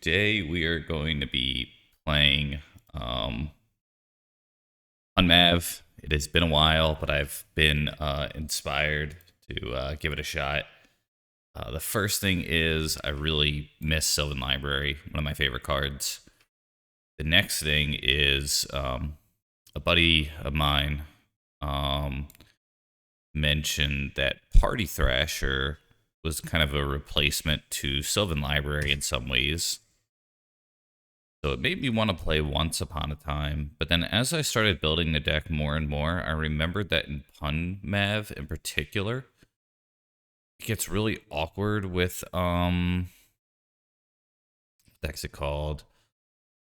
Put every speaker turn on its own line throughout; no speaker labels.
today we are going to be playing Unmav. It has been a while, but I've been inspired to give it a shot. The first thing is I really miss Sylvan Library, one of my favorite cards. The next thing is a buddy of mine mentioned that Party Thrasher was kind of a replacement to Sylvan Library in some ways. So it made me want to play Once Upon a Time. But then as I started building the deck more and more, I remembered that in Pun Mav in particular, it gets really awkward with what's it called?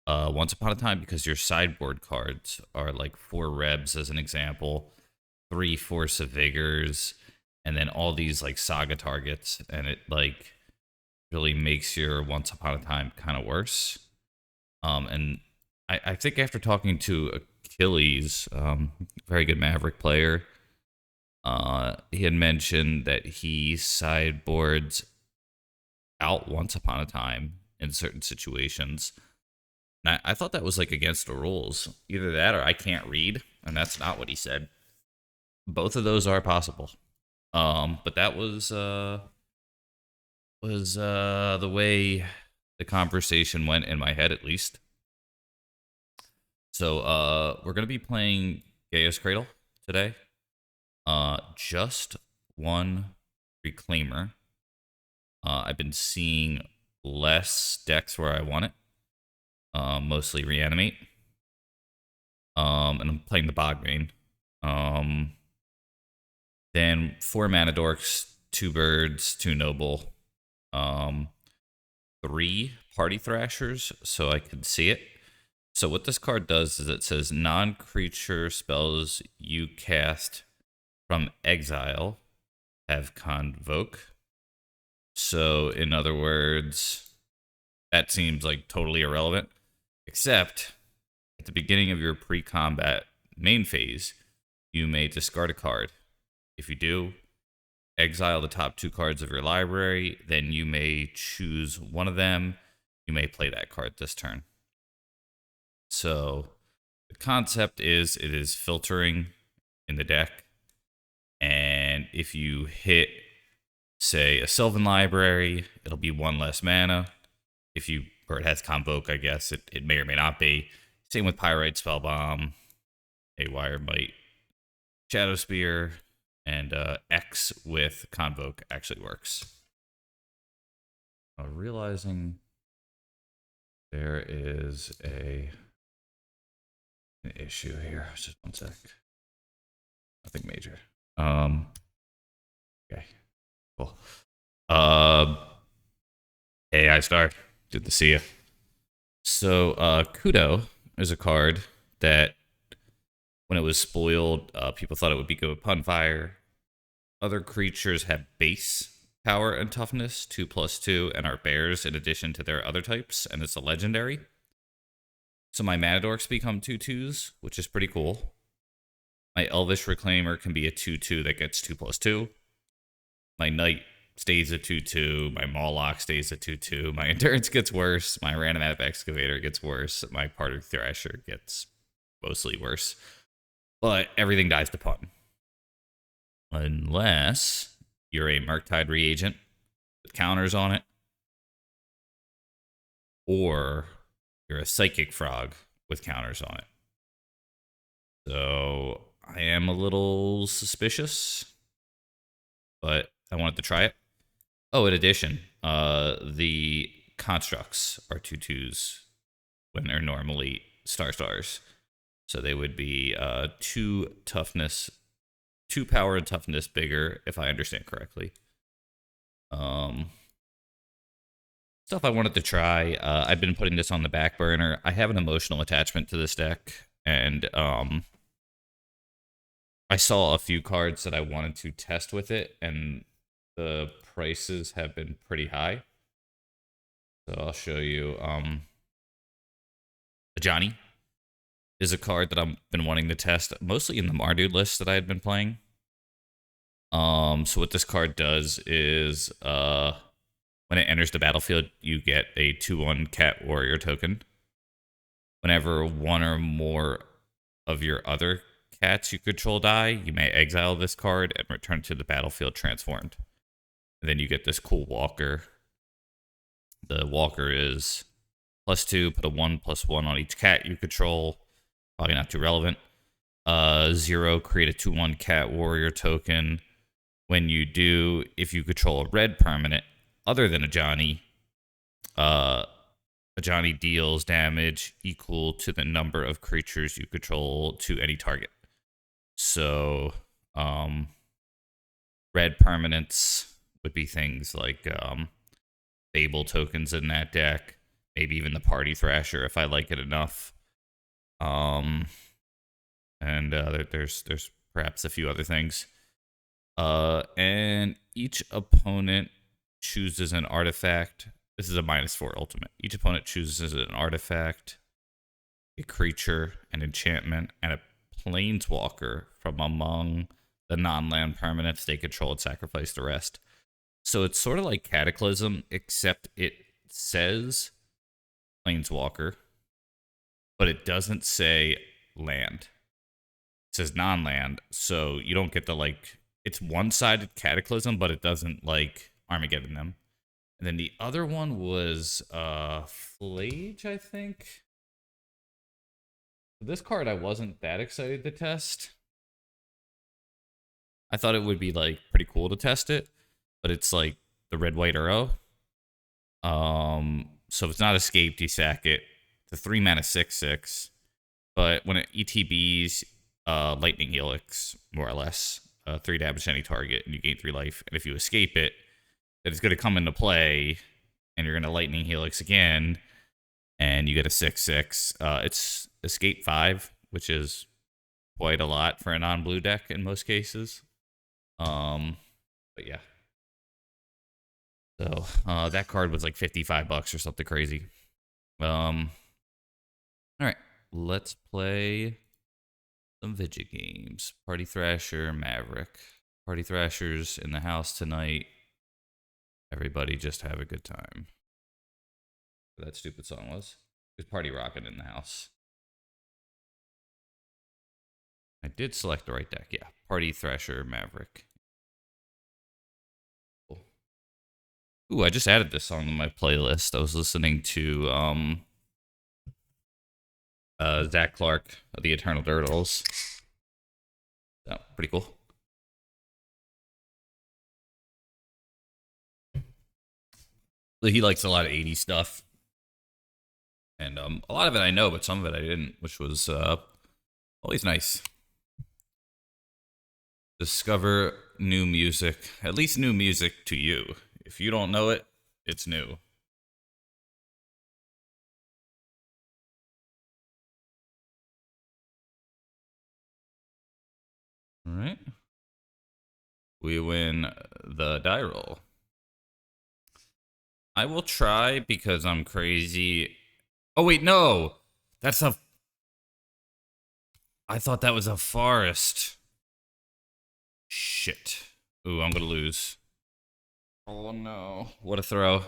Once Upon a Time, because your sideboard cards are like 4 Rebs as an example, 3 Force of Vigors, and then all these like saga targets, and it like really makes your Once Upon a Time kind of worse. And I think after talking to Achilles, very good Maverick player, he had mentioned that he sideboards out Once Upon a Time in certain situations. And I thought that was like against the rules. Either that or I can't read, and that's not what he said. Both of those are possible. But that was the way the conversation went in my head, at least. So we're gonna be playing Gaia's Cradle today. Just one Reclaimer. I've been seeing less decks where I want it. Mostly Reanimate. And I'm playing the Bogmane. Then 4 Mana Dorks, 2 Birds, 2 Noble, 3 Party Thrashers, so I can see it. So what this card does is it says non-creature spells you cast from exile have Convoke. So in other words, that seems like totally irrelevant, except at the beginning of your pre-combat main phase, you may discard a card. If you do, exile the top 2 cards of your library, then you may choose one of them. You may play that card this turn. So the concept is it is filtering in the deck. And if you hit, say, a Sylvan Library, it'll be 1 less mana. Or it has Convoke, I guess. It may or may not be. Same with Pyrite, Spellbomb, Haywire Might, Shadow Spear, and X with Convoke actually works. Realizing there is an issue here. Just one sec. Nothing major. Okay. Cool. Hey, I-Star. Good to see you. So, Kudo is a card that, when it was spoiled, people thought it would be good with Punfire. Other creatures have base power and toughness, 2/2, and are bears in addition to their other types, and it's a legendary. So my Mana Dorks become 2/2s, which is pretty cool. My Elvish Reclaimer can be a 2/2 that gets 2/2. My Knight stays a 2/2. My Mawloc stays a 2/2. My Endurance gets worse. My Random App Excavator gets worse. My Party Thrasher gets mostly worse. But everything dies to Pun. Unless you're a Murktide Reagent with counters on it, or you're a Psychic Frog with counters on it. So I am a little suspicious, but I wanted to try it. Oh, in addition, the constructs are 2/2s when they're normally stars. So they would be 2 toughness, 2 power and toughness bigger, if I understand correctly. Stuff I wanted to try. I've been putting this on the back burner. I have an emotional attachment to this deck, and I saw a few cards that I wanted to test with it, and the prices have been pretty high. So I'll show you. Johnny is a card that I've been wanting to test, mostly in the Mardu list that I had been playing. So what this card does is, when When it enters the battlefield, you get a 2/1 cat warrior token. Whenever one or more of your other cats you control die, you may exile this card and return to the battlefield transformed. And then you get this cool walker. The walker is +2, put a 1/1 on each cat you control. Probably not too relevant. 0, create a 2/1 cat warrior token. When you do, if you control a red permanent other than a Johnny deals damage equal to the number of creatures you control to any target. So, red permanents would be things like Fable tokens in that deck, maybe even the Party Thrasher if I like it enough. And there's perhaps a few other things. And each opponent chooses an artifact. This is a -4 ultimate. Each opponent chooses an artifact, a creature, an enchantment, and a planeswalker from among the non-land permanents they control and sacrifice the rest. So it's sort of like Cataclysm, except it says planeswalker, but it doesn't say land. It says non-land, so you don't get the, like, it's one-sided Cataclysm, but it doesn't, like, Armageddon them. And then the other one was Flage, I think. This card I wasn't that excited to test. I thought it would be, like, pretty cool to test it, but it's like the red-white arrow. So if it's not escaped, you sack it. It's a 3-mana 6/6. But when it ETBs, Lightning Helix, more or less, 3 damage to any target, and you gain 3 life. And if you escape it, then it's going to come into play, and you're going to Lightning Helix again, and you get a 6/6. It's escape 5, which is quite a lot for a non-blue deck in most cases. But yeah. So that card was like $55 or something crazy. All right, let's play some Vidget games. Party Thrasher, Maverick. Party Thrashers in the house tonight. Everybody just have a good time. That stupid song was. It was Party Rockin' in the house. I did select the right deck. Yeah, Party Thrasher, Maverick. Cool. Ooh, I just added this song to my playlist. I was listening to Zach Clark of the Eternal Turtles. Oh, pretty cool. He likes a lot of 80s stuff. And a lot of it I know, but some of it I didn't, which was always nice. Discover new music. At least new music to you. If you don't know it, it's new. All right. We win the die roll. I will try because I'm crazy. Oh, wait, no. That's a... I thought that was a forest. Shit. Ooh, I'm going to lose. Oh, no. What a throw.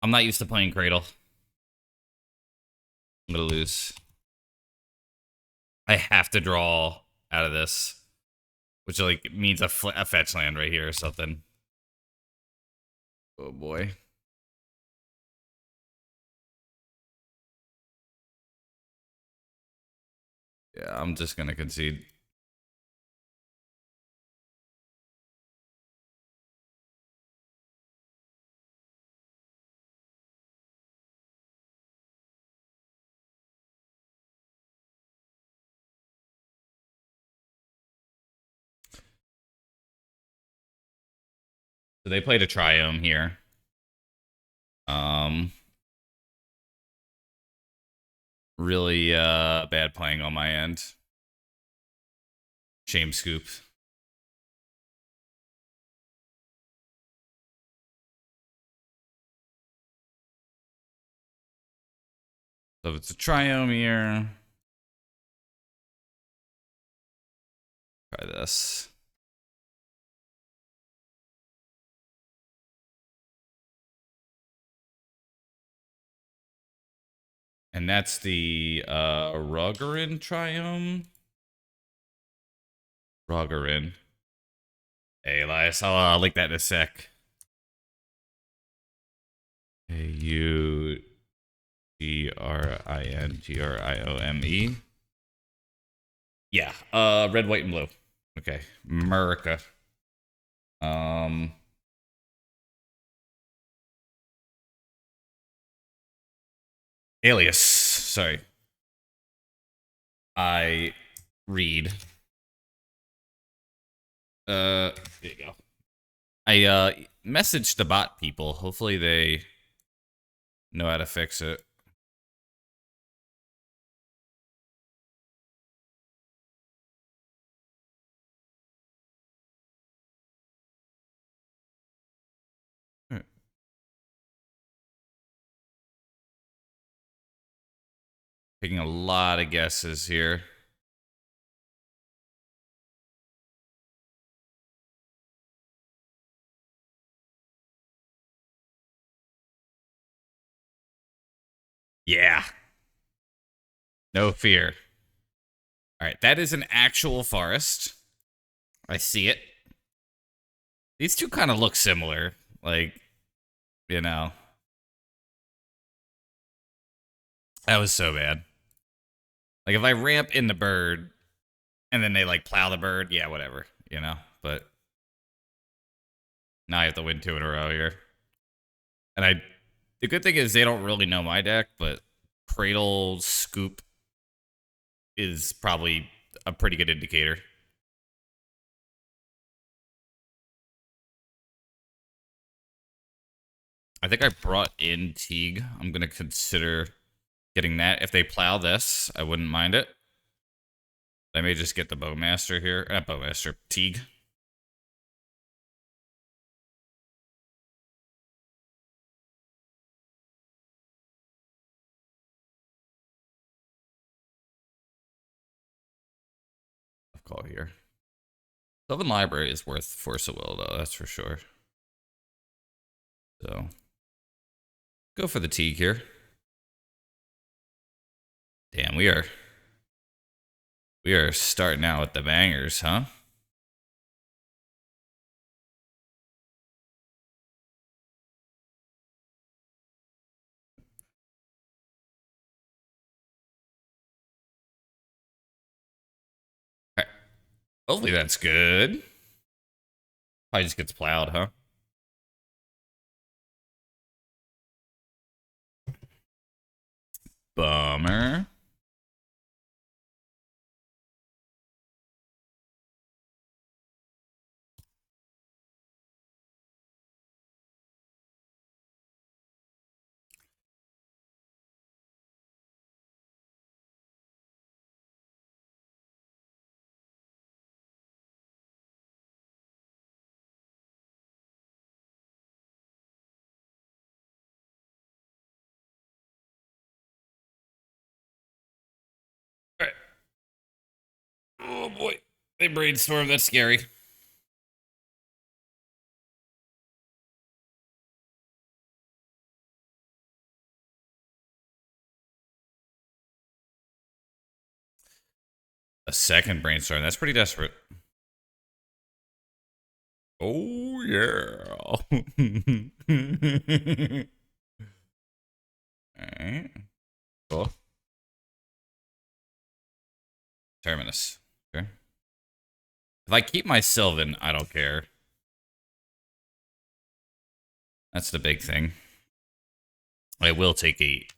I'm not used to playing Cradle. I'm going to lose. I have to draw out of this, which like means a fetch land right here or something. Oh boy. Yeah, I'm just gonna concede. So they played a Triome here. Really bad playing on my end. Shame scoop. So if it's a Triome here, try this. And that's the Rugerin triome. Rugerin. Hey, Elias, I'll link that in a sec. Ugrintriome. Yeah, red, white, and blue. Okay, America. Alias. Sorry. I read. There you go. I messaged the bot people. Hopefully they know how to fix it. Taking a lot of guesses here. Yeah. No fear. All right, that is an actual forest. I see it. These two kind of look similar. Like, you know. That was so bad. Like, if I ramp in the bird and then they, like, plow the bird, yeah, whatever, you know? But now I have to win 2 in a row here. And the good thing is they don't really know my deck, but Cradle Scoop is probably a pretty good indicator. I think I brought in Teague. I'm going to consider getting that. If they plow this, I wouldn't mind it. I may just get the Bowmaster here. Bowmaster. Teague. Call here. Sylvan Library is worth Force of Will, though. That's for sure. So, go for the Teague here. Damn, we are starting out with the bangers, huh? Right. Hopefully that's good. Probably just gets plowed, huh? Bummer. All right. Oh boy. They brainstorm. That's scary. A second brainstorm. That's pretty desperate. Oh, yeah. Alright. Cool. Terminus. Okay. If I keep my Sylvan, I don't care. That's the big thing. I will take 8.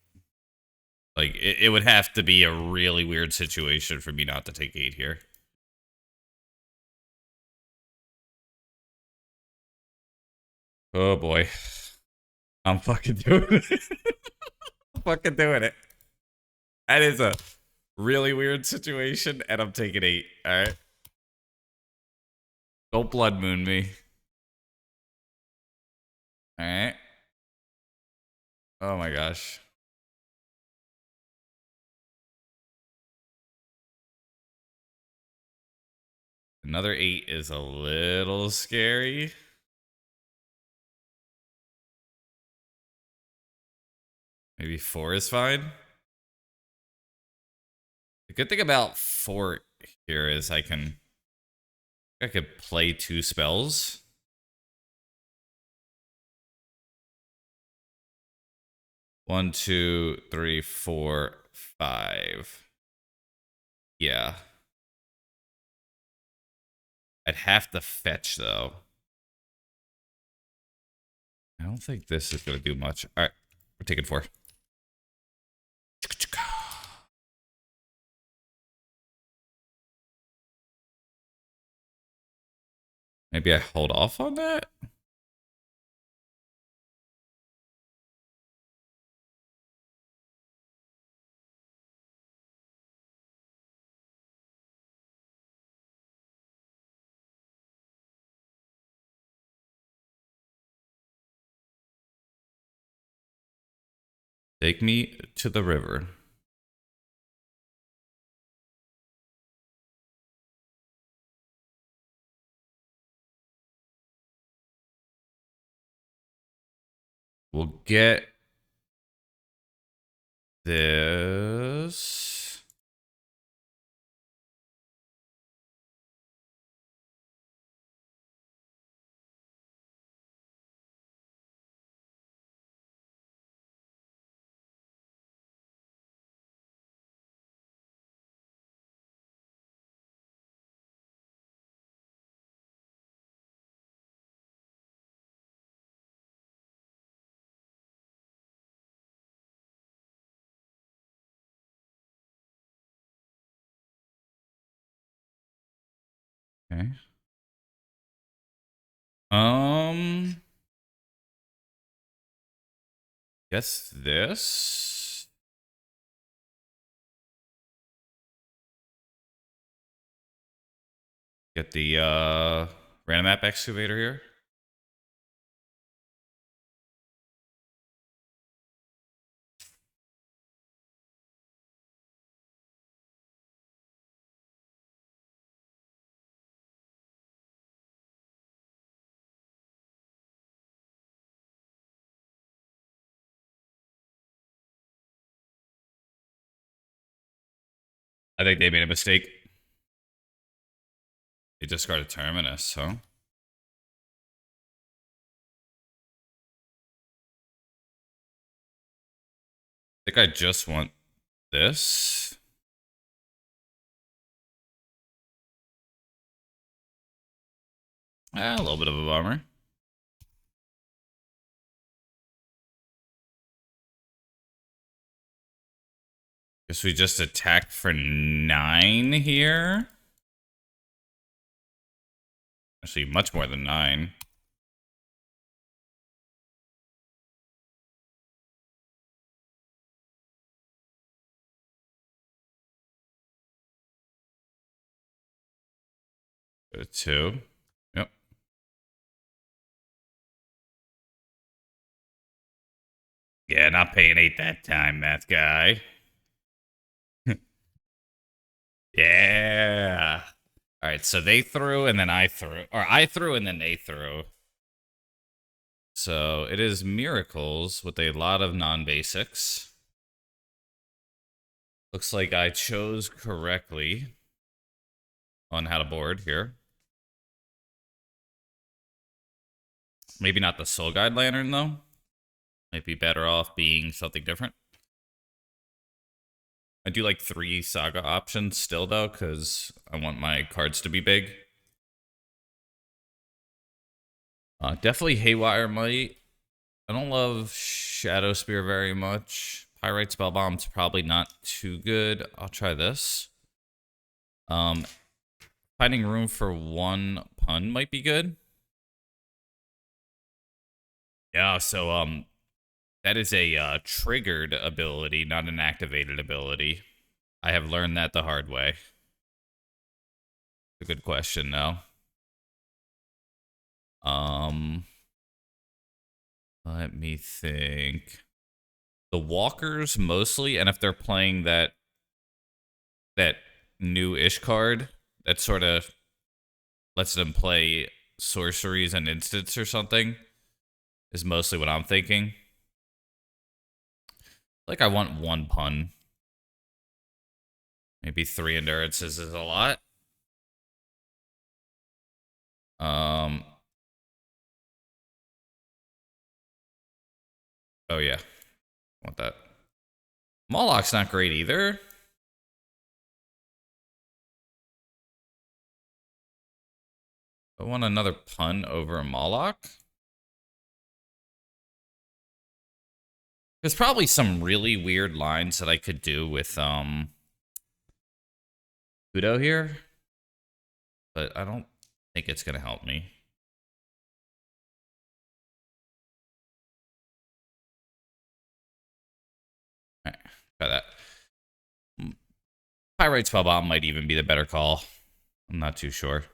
Like, it would have to be a really weird situation for me not to take 8 here. Oh, boy. I'm fucking doing it. I'm fucking doing it. That is a really weird situation, and I'm taking 8. Alright. Don't blood moon me. Alright. Oh my gosh. Another 8 is a little scary. Maybe 4 is fine. good thing about Fort here is I could play 2 spells. One, two, three, four, five. Yeah. I'd have to fetch, though. I don't think this is going to do much. All right. We're taking 4. Maybe I hold off on that? Take me to the river. We'll get this. Okay. Guess this. Get the random map excavator here. I think they made a mistake. They discarded Terminus, huh? I think I just want this. A little bit of a bummer. Guess we just attack for 9 here. Actually, much more than 9. Go to 2. Yep. Yeah, not paying 8 that time, that guy. Yeah. All right, so they threw and then I threw. Or I threw and then they threw. So it is Miracles with a lot of non-basics. Looks like I chose correctly on how to board here. Maybe not the Soul Guide Lantern, though. Might be better off being something different. I do like 3 Saga options still, though, because I want my cards to be big. Definitely Haywire Might. I don't love Shadow Spear very much. Pyrite Spellbomb's probably not too good. I'll try this. Finding room for 1 pun might be good. Yeah, so that is a triggered ability, not an activated ability. I have learned that the hard way. A good question, though. Let me think. The walkers mostly, and if they're playing that new-ish card that sort of lets them play sorceries and instants or something, is mostly what I'm thinking. Like I want 1 pun. Maybe 3 endurances is a lot. Oh yeah, want that. Moloch's not great either. I want another pun over a Moloch. There's probably some really weird lines that I could do with Kudo here, but I don't think it's gonna help me. All right, try that. Pyrite Spellbomb might even be the better call. I'm not too sure.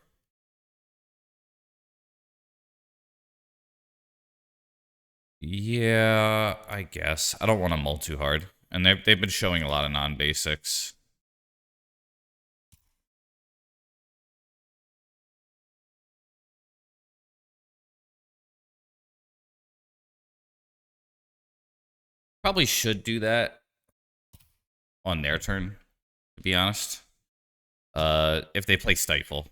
Yeah, I guess. I don't want to mull too hard. And they've been showing a lot of non-basics. Probably should do that on their turn, to be honest. If they play Stifle.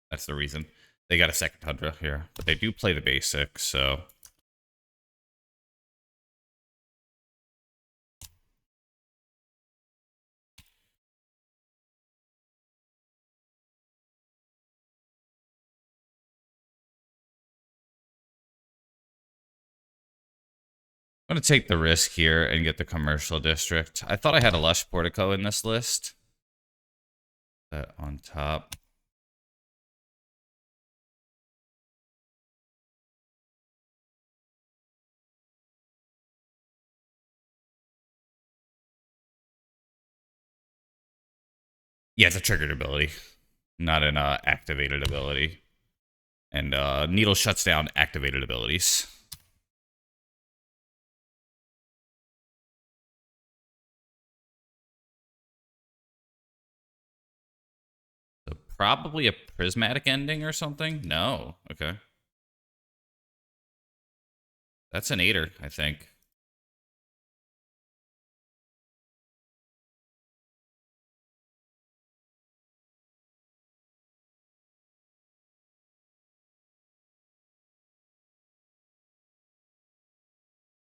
That's the reason. They got a second Tundra here. But they do play the basics, so... I'm going to take the risk here and get the commercial district. I thought I had a Lush Portico in this list. That on top. Yeah, it's a triggered ability, not an activated ability. And Needle shuts down activated abilities. So probably a prismatic ending or something? No. Okay. That's an 8er, I think.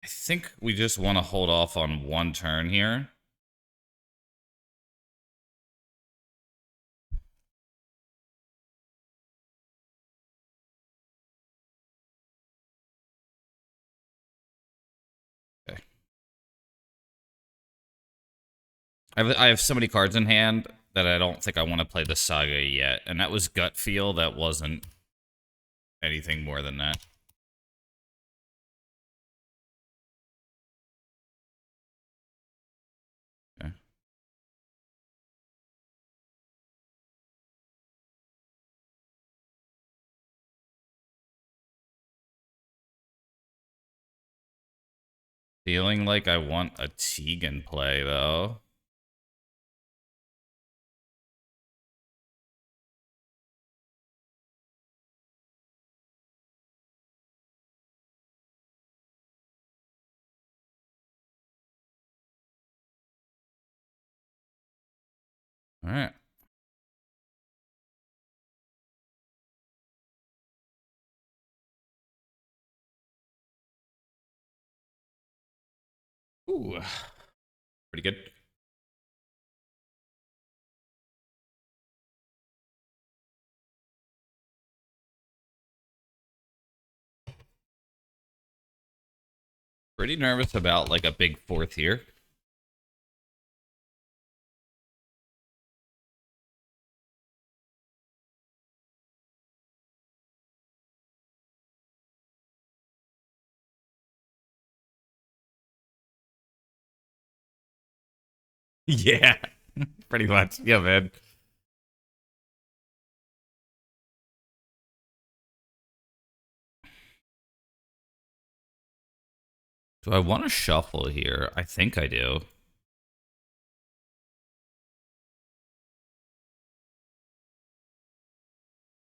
I think we just want to hold off on one turn here. Okay. I have so many cards in hand that I don't think I want to play the Saga yet. And that was gut feel. That wasn't anything more than that. Okay. Feeling like I want a Tegan play, though. All right. Ooh. Pretty good. Pretty nervous about like a big fourth here. Yeah, pretty much. Yeah, man. Do I want to shuffle here? I think I do.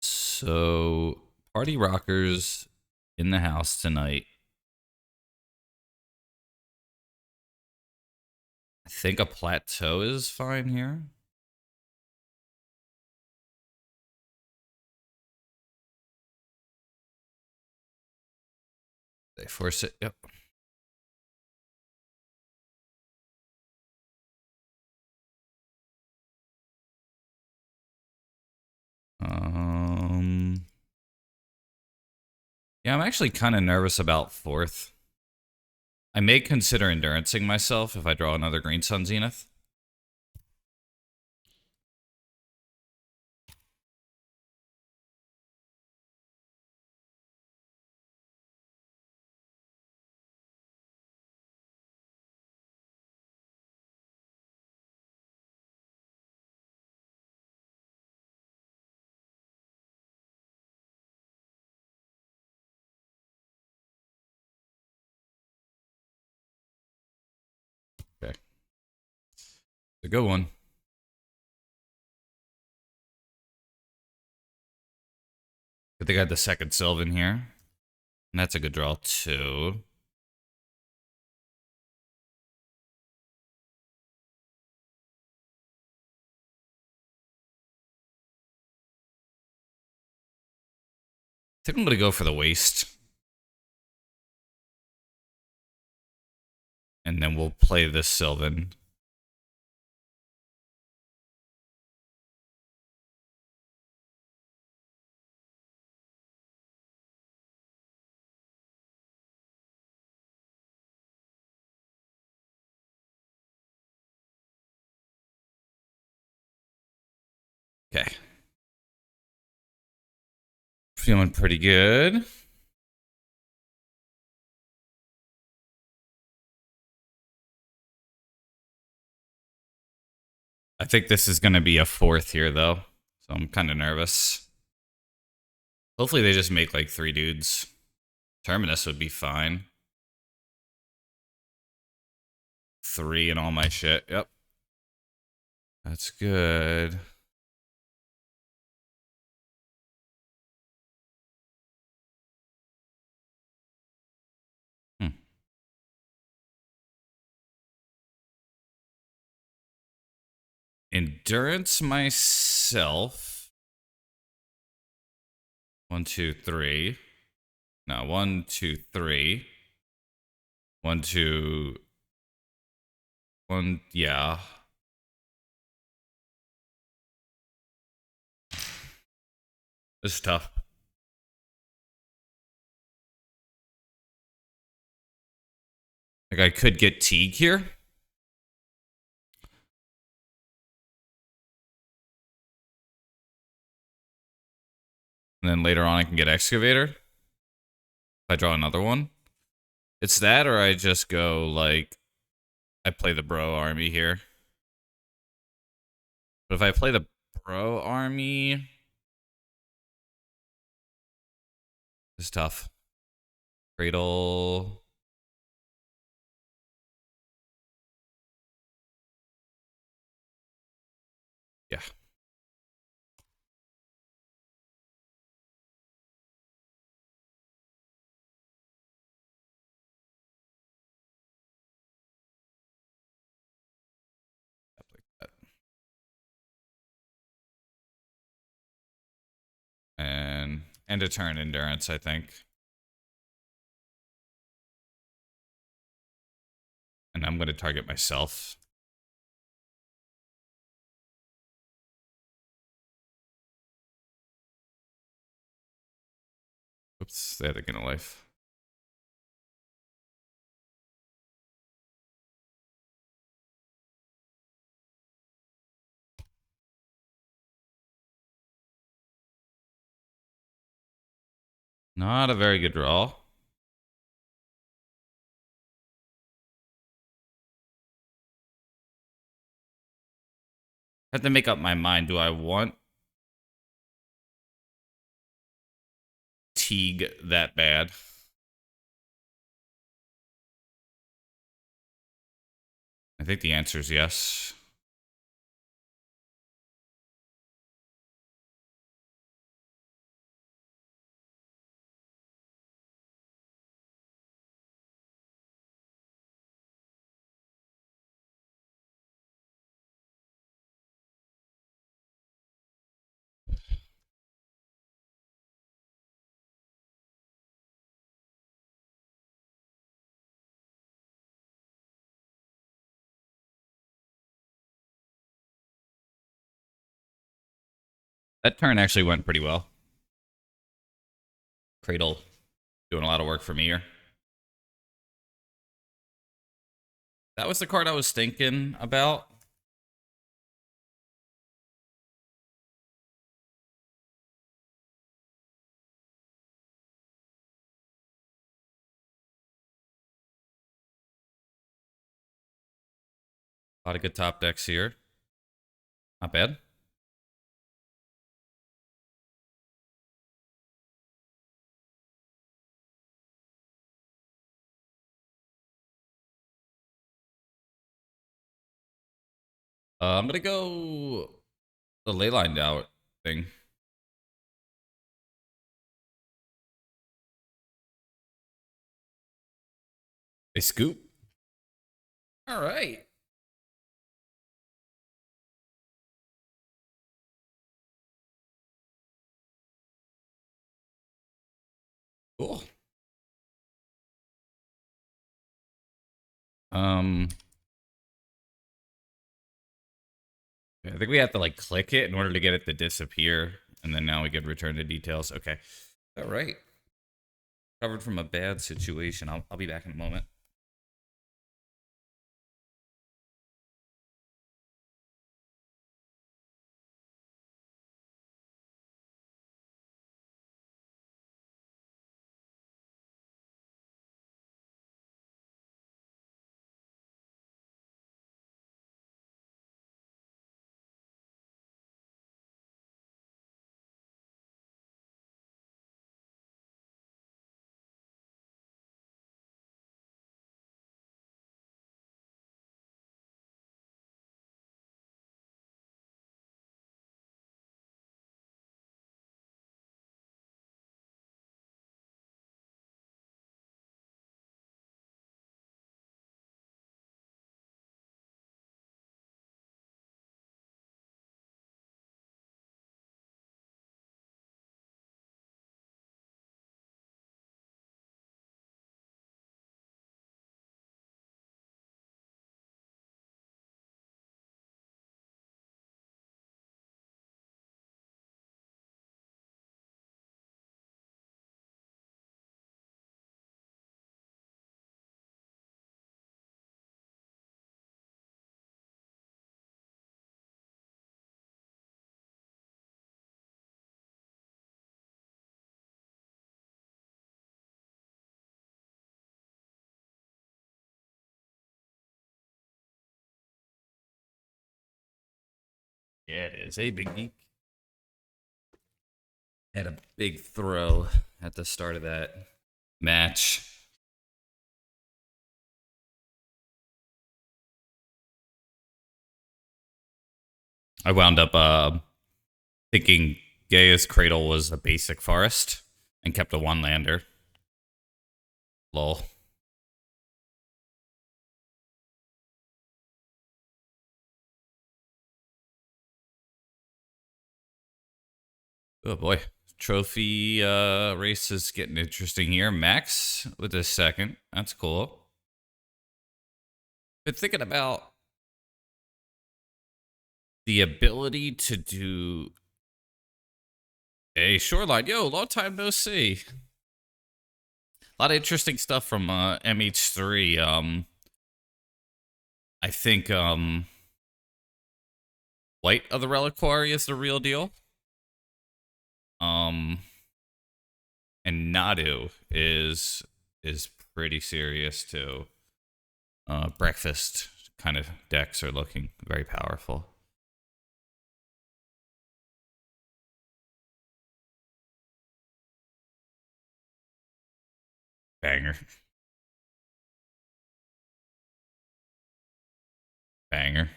So, party rockers in the house tonight. I think a plateau is fine here. They force it. Yep. Yeah, I'm actually kind of nervous about fourth. I may consider endurancing myself if I draw another Green Sun Zenith. Okay. A good one. Good thing I had the second Sylvan here. And that's a good draw, too. I think I'm going to go for the waste. And then we'll play this Sylvan. Okay. Feeling pretty good. I think this is going to be a fourth here, though. So I'm kind of nervous. Hopefully they just make like 3 dudes. Terminus would be fine. 3 and all my shit. Yep. That's good. Endurance myself. 1, 2, 3. No, 1, 2, 3. 1, 2. 1, yeah. This is tough. Like, I could get Teague here. And then later on I can get Excavator. If I draw another one. It's that, or I just go, like, I play the bro army here. But if I play the bro army, it's tough. Cradle. Yeah. Like that. And end of turn endurance, I think. And I'm going to target myself. Oops, they had to get a life. Not a very good draw. I have to make up my mind. Do I want Teague that bad? I think the answer is yes. That turn actually went pretty well. Cradle doing a lot of work for me here. That was the card I was thinking about. A lot of good top decks here. Not bad. I'm gonna go the ley lined out thing. They scoop. All right. Cool. Um, I think we have to like click it in order to get it to disappear, and then now we can return the details. Okay. All right. Covered from a bad situation. I'll be back in a moment. Yeah, it is. Hey, Big Geek. Had a big throw at the start of that match. I wound up thinking Gaia's Cradle was a basic forest and kept a one lander. Lol. Oh boy. Trophy race is getting interesting here. Max with his second. That's cool. Been thinking about the ability to do a shoreline. Yo, long time no see. A lot of interesting stuff from MH3. I think Light of the Reliquary is the real deal. Um, and Nadu is pretty serious too. Breakfast kind of decks are looking very powerful. Banger. Banger.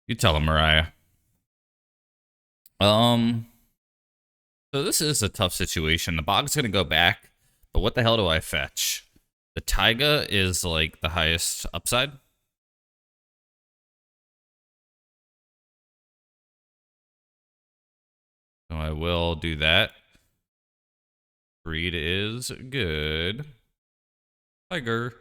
You tell him, Mariah. Um, so this is a tough situation. The Bog's gonna go back, but what the hell do I fetch? The Taiga is like the highest upside. So I will do that. Breed is good. Tiger.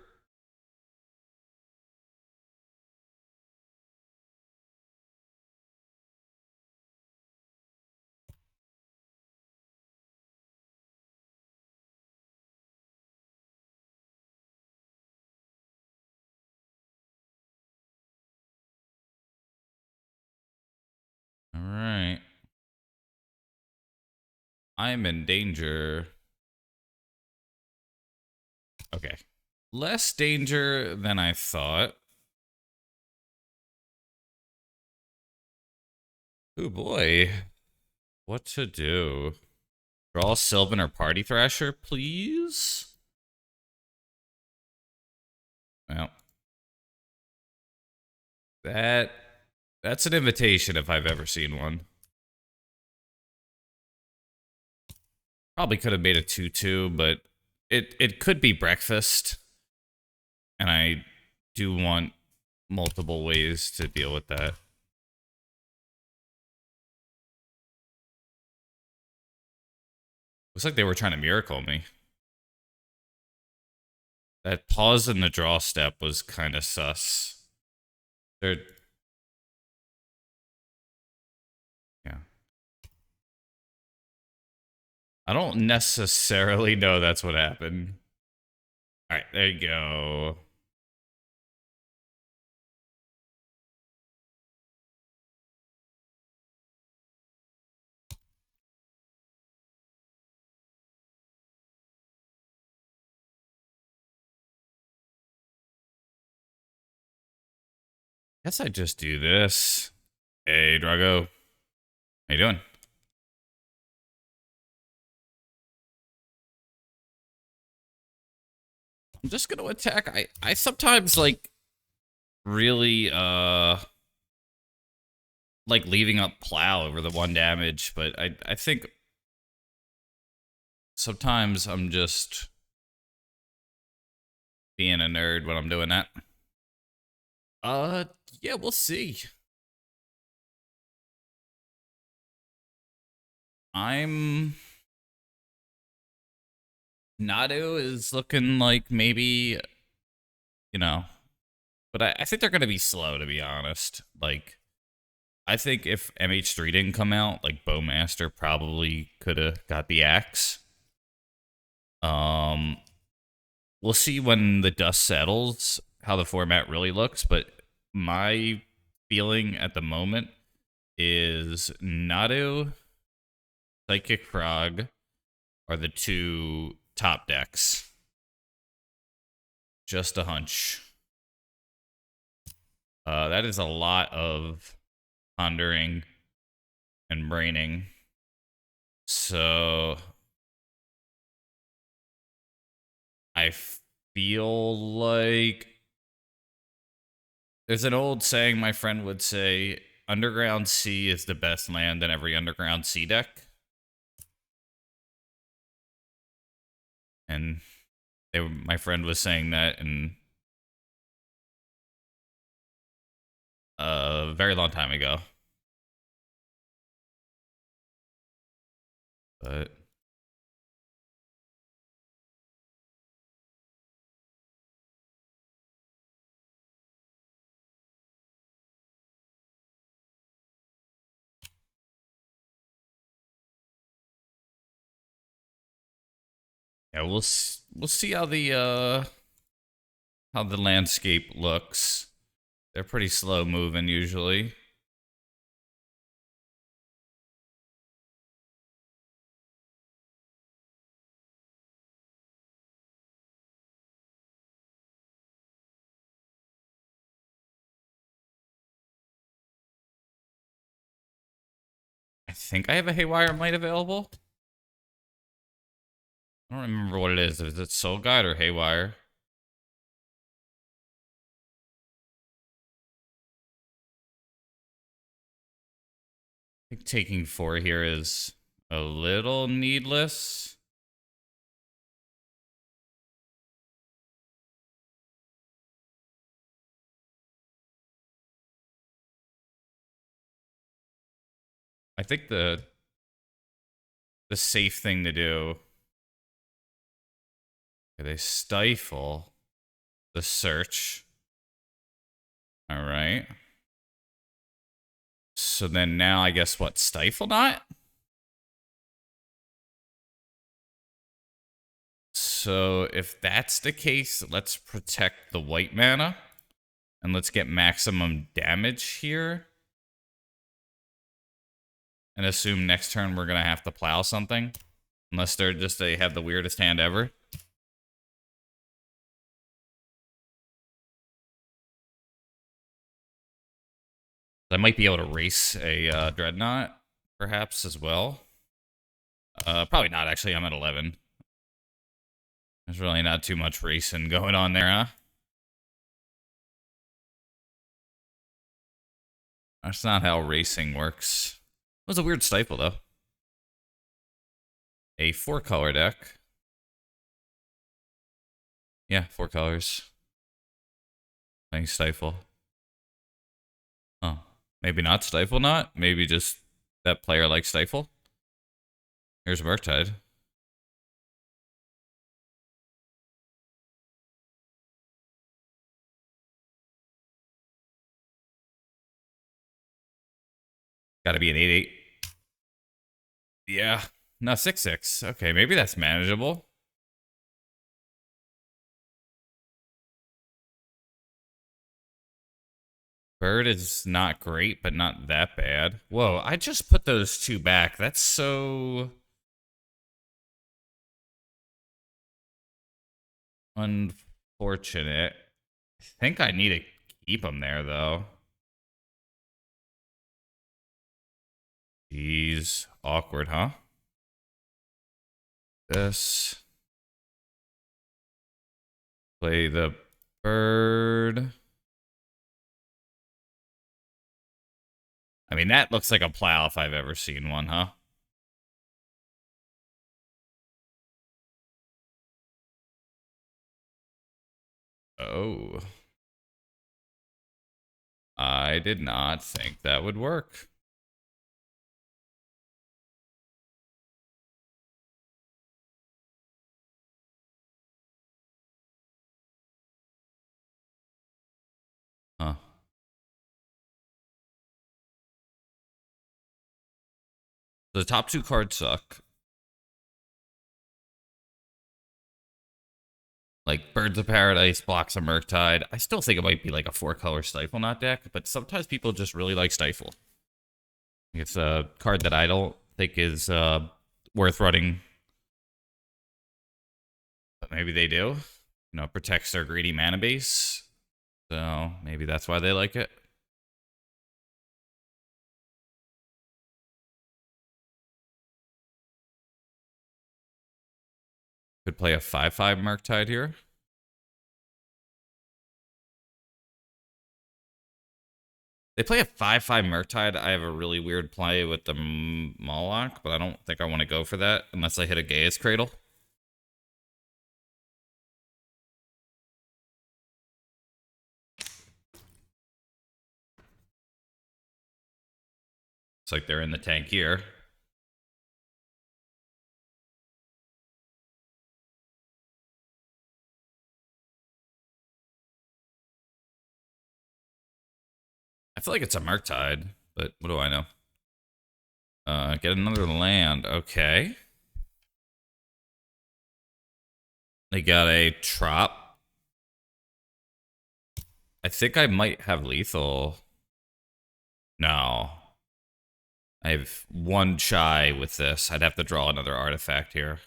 I'm in danger. Okay. Less danger than I thought. Oh boy. What to do? Draw Sylvan or Party Thrasher, please? Well. That's an invitation if I've ever seen one. Probably could have made a 2/2, but it could be breakfast. And I do want multiple ways to deal with that. Looks like they were trying to miracle me. That pause in the draw step was kind of sus. They're... Yeah. I don't necessarily know that's what happened. Alright, there you go. Guess I just do this. Hey, Drago. How you doing? I'm just gonna attack. I sometimes like really like leaving up plow over the 1 damage, but I think sometimes I'm just being a nerd when I'm doing that. Yeah, we'll see. Nadu is looking like maybe, you know, but I think they're gonna be slow, to be honest. Like, I think if MH3 didn't come out, like Bowmaster probably could have got the axe. We'll see when the dust settles how the format really looks, but my feeling at the moment is Nadu, Psychic Frog are the 2 top decks. Just a hunch. That is a lot of pondering and braining. So I feel like there's an old saying my friend would say, Underground Sea is the best land in every Underground Sea deck. And my friend was saying that in a very long time ago. But yeah, we'll see how the landscape looks. They're pretty slow moving usually. I think I have a Haywire Might available. I don't remember what it is. Is it Soul Guide or Haywire? I think taking 4 here is a little needless. I think the safe thing to do. Okay, they stifle the search. All right. So then now I guess what? Stifle Not? So if that's the case, let's protect the white mana. And let's get maximum damage here. And assume next turn we're going to have to plow something. Unless they have the weirdest hand ever. I might be able to race a Dreadnought, perhaps, as well. Probably not, actually. I'm at 11. There's really not too much racing going on there, huh? That's not how racing works. It was a weird stifle, though. A 4-color deck. Yeah, 4 colors. Playing stifle. Oh, maybe not stifle, not. Maybe just that player likes stifle. Here's Murktide. Gotta be an 8-8. Yeah. No, 6-6. Okay, maybe that's manageable. Bird is not great, but not that bad. Whoa, I just put those 2 back. That's so unfortunate. I think I need to keep them there, though. Jeez. Awkward, huh? This. Play the bird. I mean, that looks like a plow if I've ever seen one, huh? Oh. I did not think that would work. Huh. The top 2 cards suck. Like Birds of Paradise, Blocks of Murktide. I still think it might be like a 4-color Stifle Knot deck, but sometimes people just really like Stifle. It's a card that I don't think is worth running. But maybe they do. You know, it protects their greedy mana base. So maybe that's why they like it. Could play a 5/5 Murktide here. They play a 5/5 Murktide. I have a really weird play with the Moloch, but I don't think I want to go for that unless I hit a Gaia's Cradle. It's like they're in the tank here. I feel like it's a Murktide, but what do I know? Get another land. Okay. They got a Trop. I think I might have lethal. No. I have 1 shy with this. I'd have to draw another artifact here.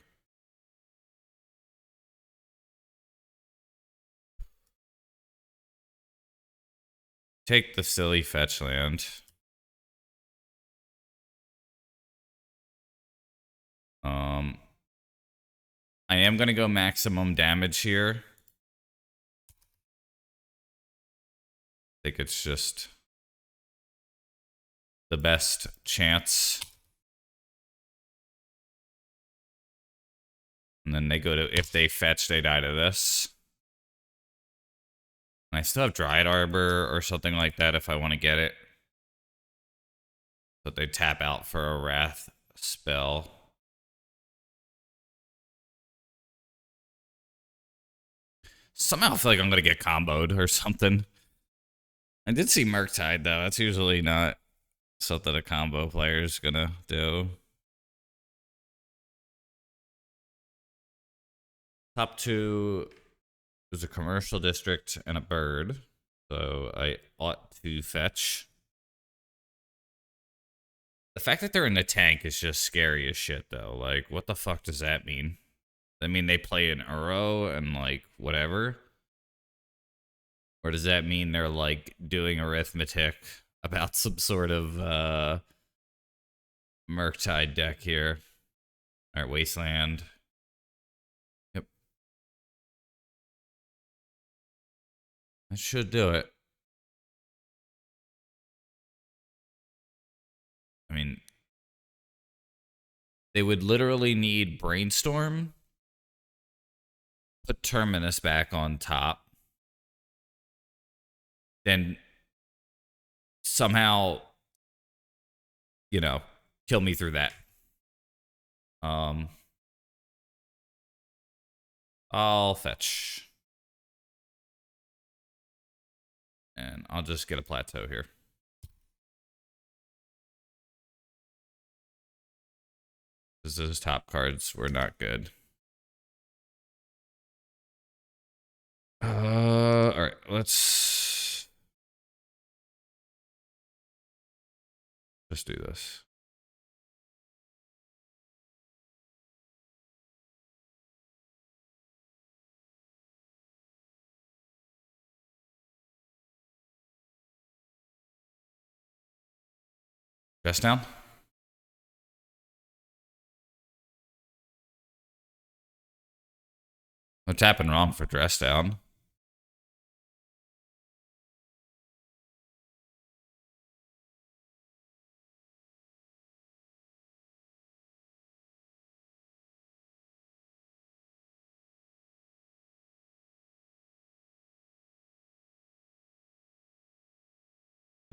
Take the silly fetch land. I am going to go maximum damage here. I think it's just the best chance. And then they go to, if they fetch, they die to this. And I still have Dryad Arbor or something like that if I want to get it. But they tap out for a Wrath spell. Somehow I feel like I'm going to get comboed or something. I did see Murktide, though. That's usually not something a combo player is going to do. Top 2 is a commercial district and a bird. So I ought to fetch. The fact that they're in the tank is just scary as shit, though. Like, what the fuck does that mean? I mean, they play an Uro and, like, whatever? Or does that mean they're, like, doing arithmetic about some sort of, Murktide deck here? Alright, Wasteland. Yep. That should do it. I mean, they would literally need Brainstorm, put Terminus back on top, then somehow, you know, kill me through that. I'll fetch. And I'll just get a plateau here. Because those top cards were not good. Alright, let's just do this. Dress down? I'm tapping wrong for dress down.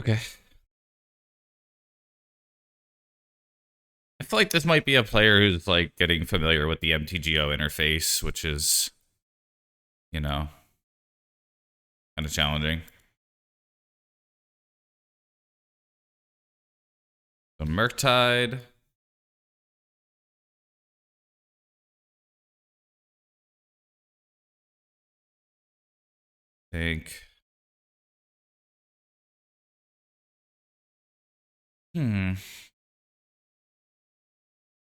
Okay. I feel like this might be a player who's like getting familiar with the MTGO interface, which is, you know, kind of challenging. So Murktide. I think.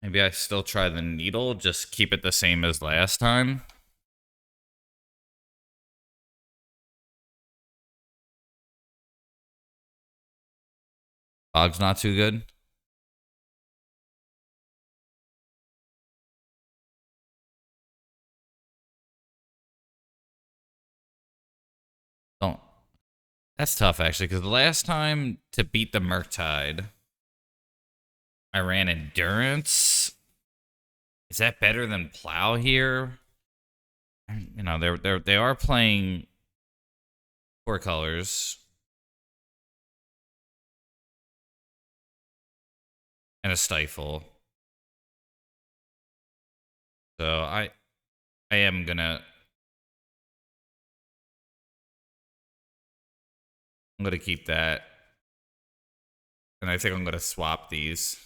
Maybe I still try the needle, just keep it the same as last time. Fog's not too good. Don't. That's tough, actually, because the last time to beat the Murktide, I ran Endurance. Is that better than Plow here? You know, they are playing 4 colors. And a Stifle. So I am gonna... I'm gonna keep that. And I think I'm gonna swap these.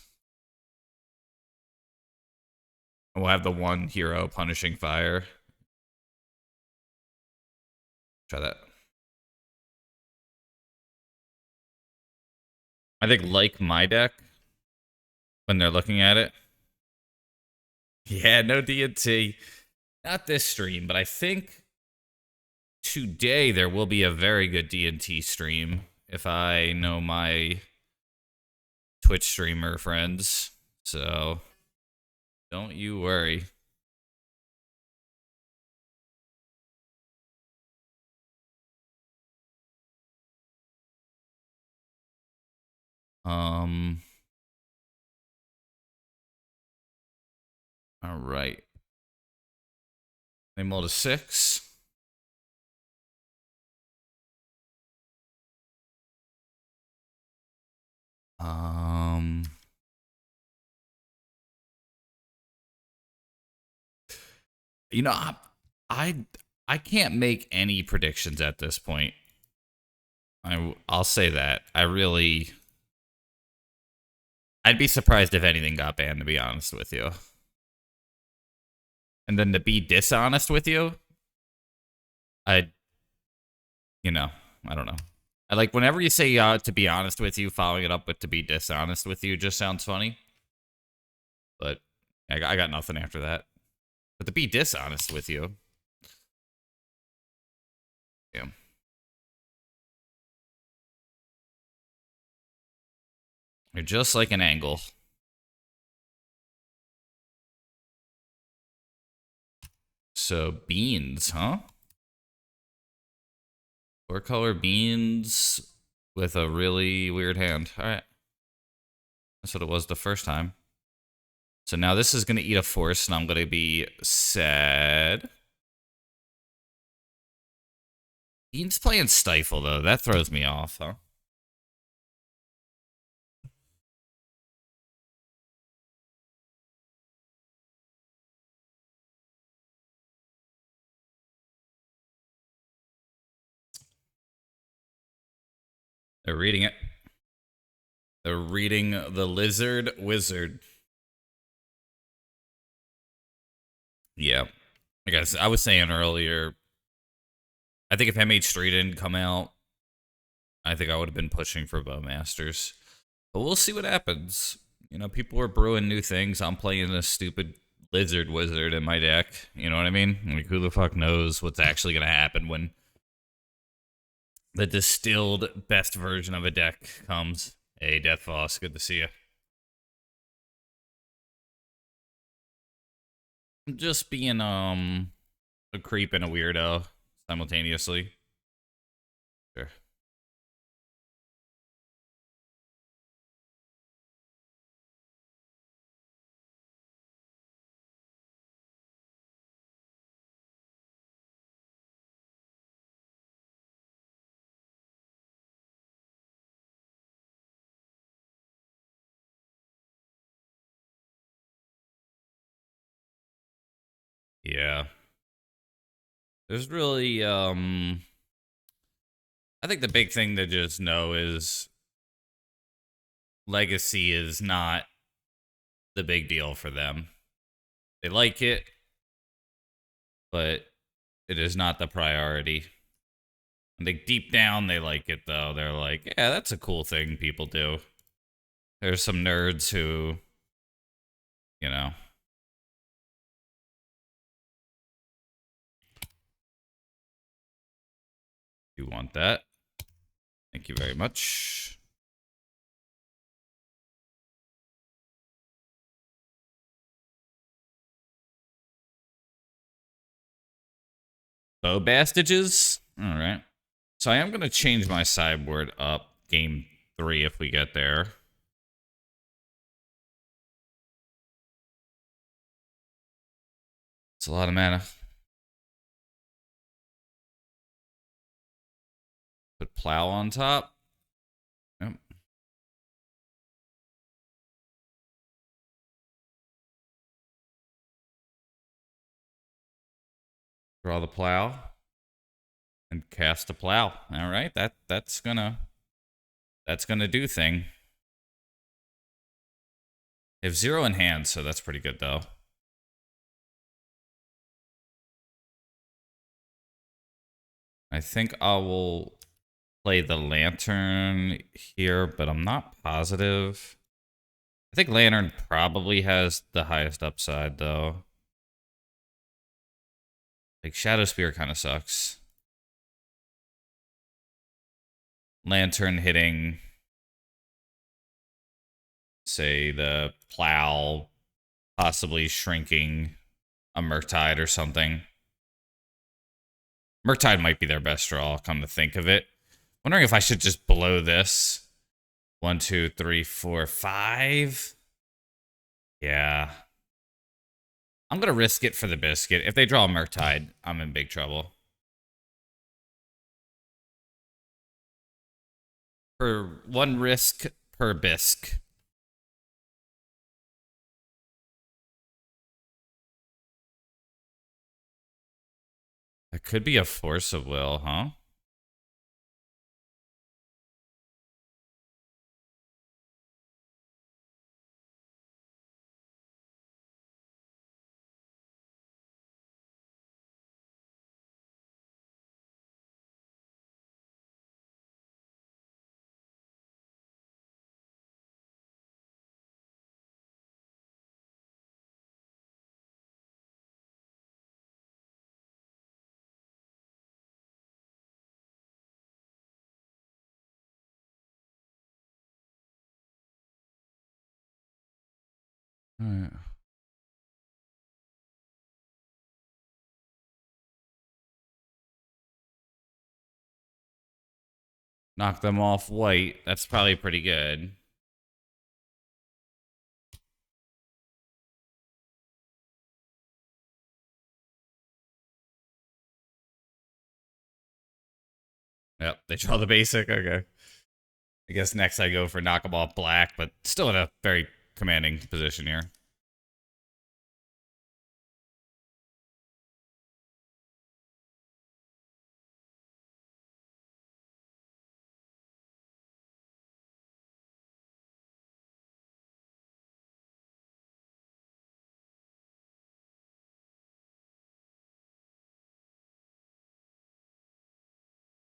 We'll have the one hero Punishing Fire. Try that. I think like my deck, when they're looking at it. Yeah, no D&T. Not this stream, but I think today there will be a very good D&T stream if I know my Twitch streamer friends. So don't you worry. All right. They mulled a 6. You know, I can't make any predictions at this point. I'll say that. I'd be surprised if anything got banned, to be honest with you. And then to be dishonest with you, you know, I don't know. I like whenever you say to be honest with you, following it up with to be dishonest with you just sounds funny. But I got nothing after that. But to be dishonest with you. Yeah. You're just like an angle. So beans, huh? Four color beans with a really weird hand. All right. That's what it was the first time. So now this is going to eat a force, and I'm going to be sad. Beans playing Stifle, though. That throws me off, huh? They're reading it. They're reading the Lizard Wizard. Yeah. I guess I was saying earlier, I think if MH3 didn't come out, I think I would have been pushing for Bowmasters. But we'll see what happens. You know, people are brewing new things. I'm playing a stupid Lizard Wizard in my deck. You know what I mean? Like, who the fuck knows what's actually going to happen when the distilled best version of a deck comes. Hey, Death Foss, good to see you. I'm just being a creep and a weirdo simultaneously. Sure. Yeah. There's really I think the big thing to just know is Legacy is not the big deal for them. They like it, but it is not the priority. I think deep down they like it, though. They're like, yeah, that's a cool thing people do. There's some nerds who, you know. You want that. Thank you very much. Bow bastages? Alright. So I am going to change my sideboard up game 3 if we get there. It's a lot of mana. Put Plow on top. Yep. Draw the Plow. And cast a Plow. Alright, that's gonna do thing. They have 0 in hand, so that's pretty good though. I think I will play the Lantern here, but I'm not positive. I think Lantern probably has the highest upside, though. Like, Shadow Spear kind of sucks. Lantern hitting, say, the Plow, possibly shrinking a Murktide or something. Murktide might be their best draw, come to think of it. Wondering if I should just blow this. 1, 2, 3, 4, 5. Yeah. I'm going to risk it for the biscuit. If they draw a Murktide, I'm in big trouble. For 1 risk per bisque. That could be a Force of Will, huh? All right. Knock them off white. That's probably pretty good. Yep, they draw the basic. Okay. I guess next I go for knock them off black, but still in a very commanding position here.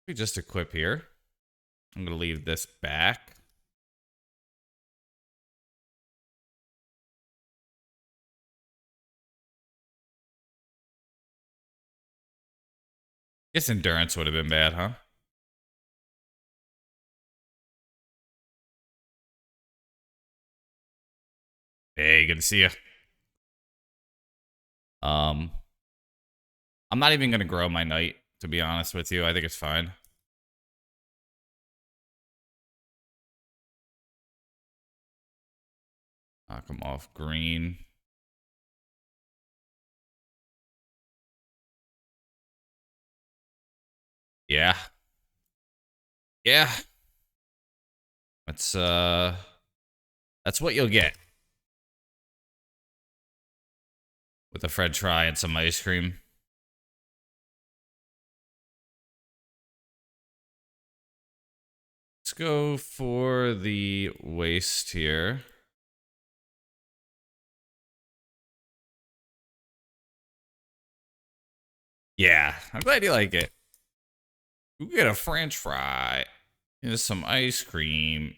We just equip here. I'm going to leave this back. Guess endurance would have been bad, huh? Hey, good to see you. I'm not even gonna grow my knight, to be honest with you. I think it's fine. Knock him off green. Yeah. Yeah. That's what you'll get. With a French fry and some ice cream. Let's go for the waist here. Yeah, I'm glad you like it. We get a French fry. Here's some ice cream.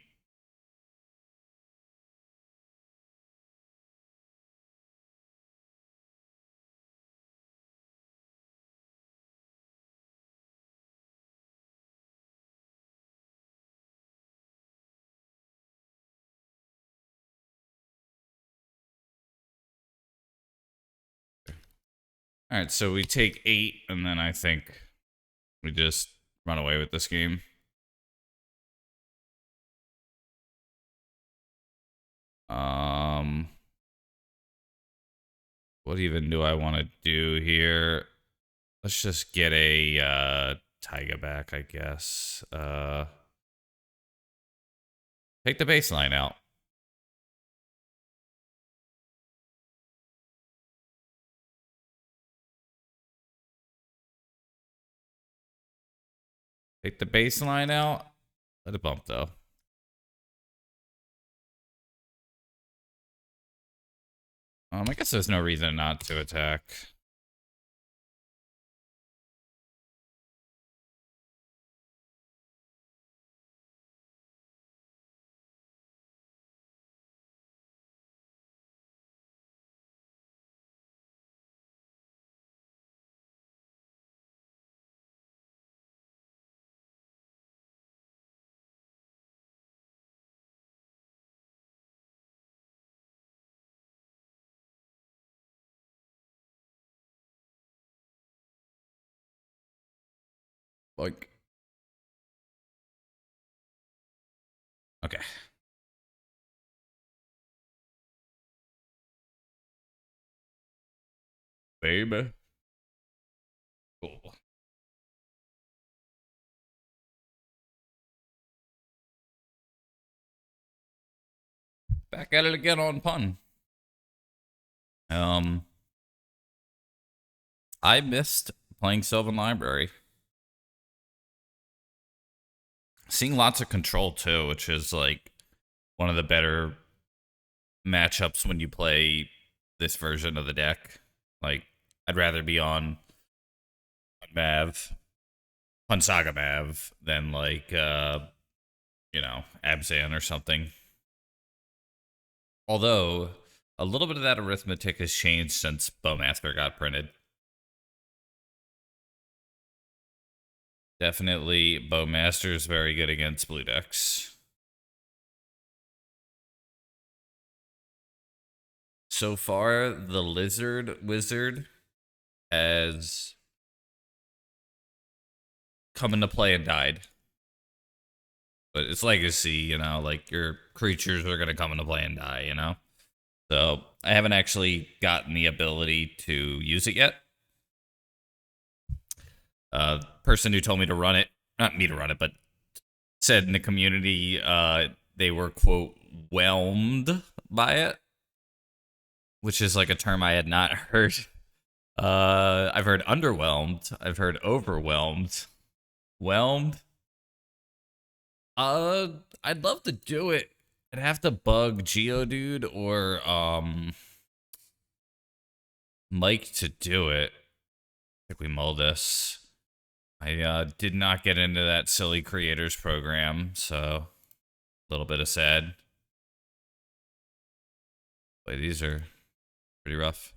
All right, so we take 8, and then I think we just run away with this game. What even do I want to do here? Let's just get a Taiga back, I guess. Take the baseline out. Take the baseline out. Let it bump though. I guess there's no reason not to attack. Like, okay. Baby. Cool. Back at it again on pun. I missed playing Sylvan Library. Seeing lots of control too, which is like one of the better matchups when you play this version of the deck. Like, I'd rather be on Mav, Saga Mav, than like Abzan or something. Although a little bit of that arithmetic has changed since Bowmaster got printed. Definitely Bowmaster is very good against blue decks. so far, the lizard wizard has come into play and died. But it's legacy, you know, like your creatures are gonna come into play and die, you know? So I haven't actually gotten the ability to use it yet. Person who told me to run it, not me to run it, but said in the community, they were, quote, whelmed by it, which is like a term I had not heard. I've heard underwhelmed. I've heard overwhelmed. Whelmed. I'd love to do it. I'd have to bug Geodude or Mike to do it. I think we mull this. I did not get into that silly creators program, so a little bit of sad. Boy, these are pretty rough.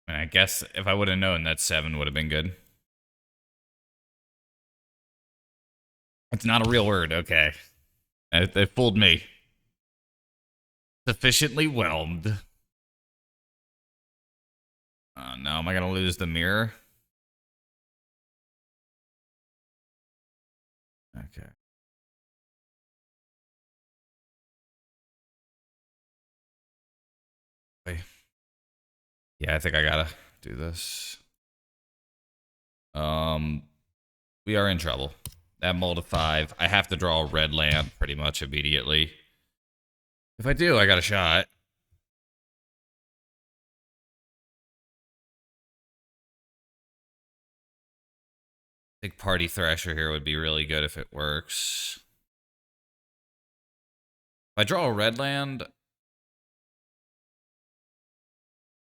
And I guess if I would have known that 7 would have been good. It's not a real word, okay. They fooled me. Sufficiently whelmed. Oh no, am I gonna lose the mirror? Okay. Wait. Yeah, I think I gotta do this. We are in trouble. That mold of 5. I have to draw a red land pretty much immediately. If I do, I got a shot. I think Party Thrasher here would be really good if it works. If I draw a red land... Is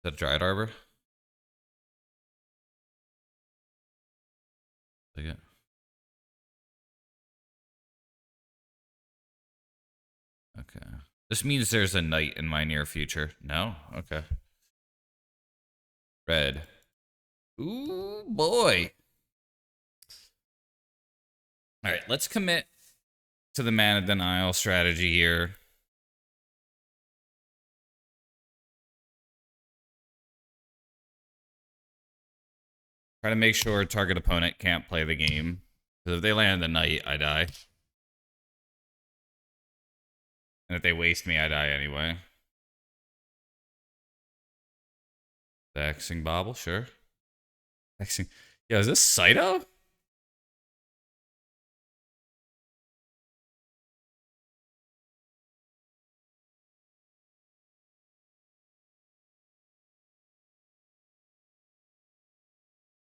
that Dryad Arbor? Take it. Okay. This means there's a knight in my near future. No? Okay. Red. Ooh, boy. All right, let's commit to the mana denial strategy here. Try to make sure target opponent can't play the game. Because if they land the knight, I die. And if they waste me, I die anyway. Vexing Bobble, sure. Vexing. Yo, is this Saito?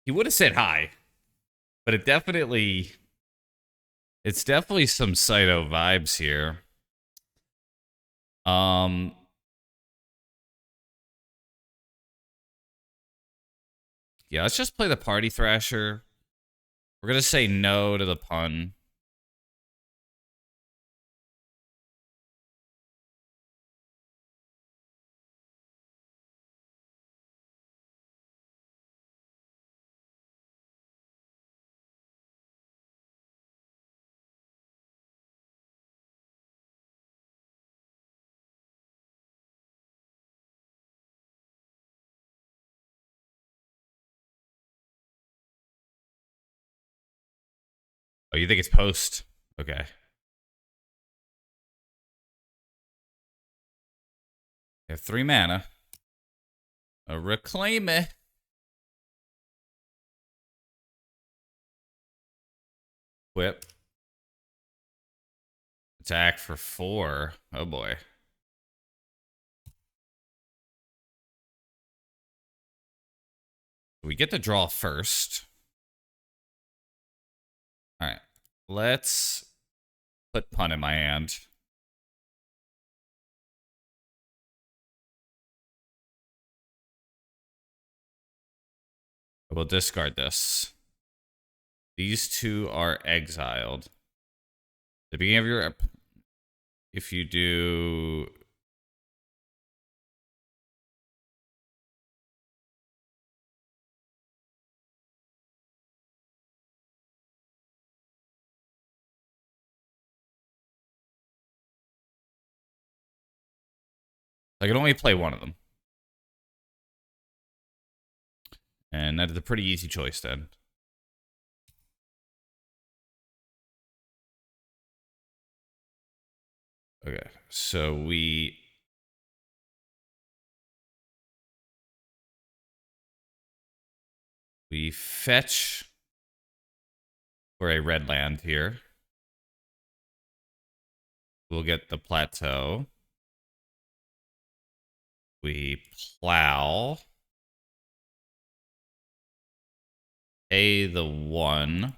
He would have said hi. But it's definitely some Saito vibes here. Yeah, let's just play the Party Thrasher. We're gonna say no to the pun. Oh, you think it's post? Okay. You have 3 mana. Reclaim it. Whip. Attack for 4. Oh boy. We get to draw first. Alright. Let's put pun in my hand. We'll discard this. These 2 are exiled. The beginning of your... If you do... I can only play one of them. And that is a pretty easy choice then. Okay, so we fetch for a red land here. We'll get the plateau. We plow. Pay the 1.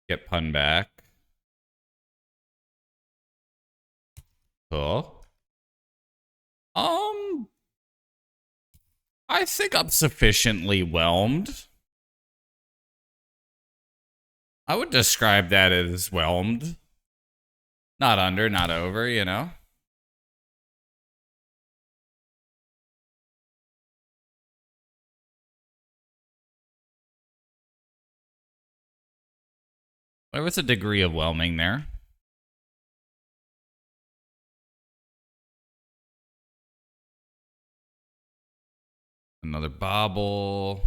Get pun back. Cool. I think I'm sufficiently whelmed. I would describe that as whelmed. Not under, not over, you know? There was a degree of whelming there. Another bobble.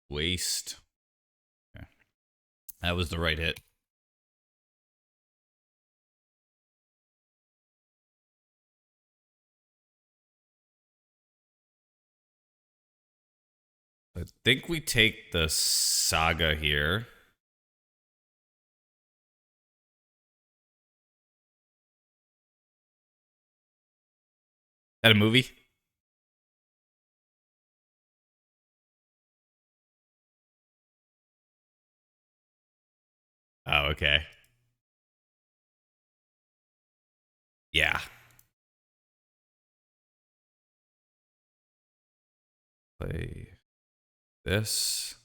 Waste. Okay. That was the right hit. I think we take the saga here. That a movie? Oh, okay. Yeah. Play this.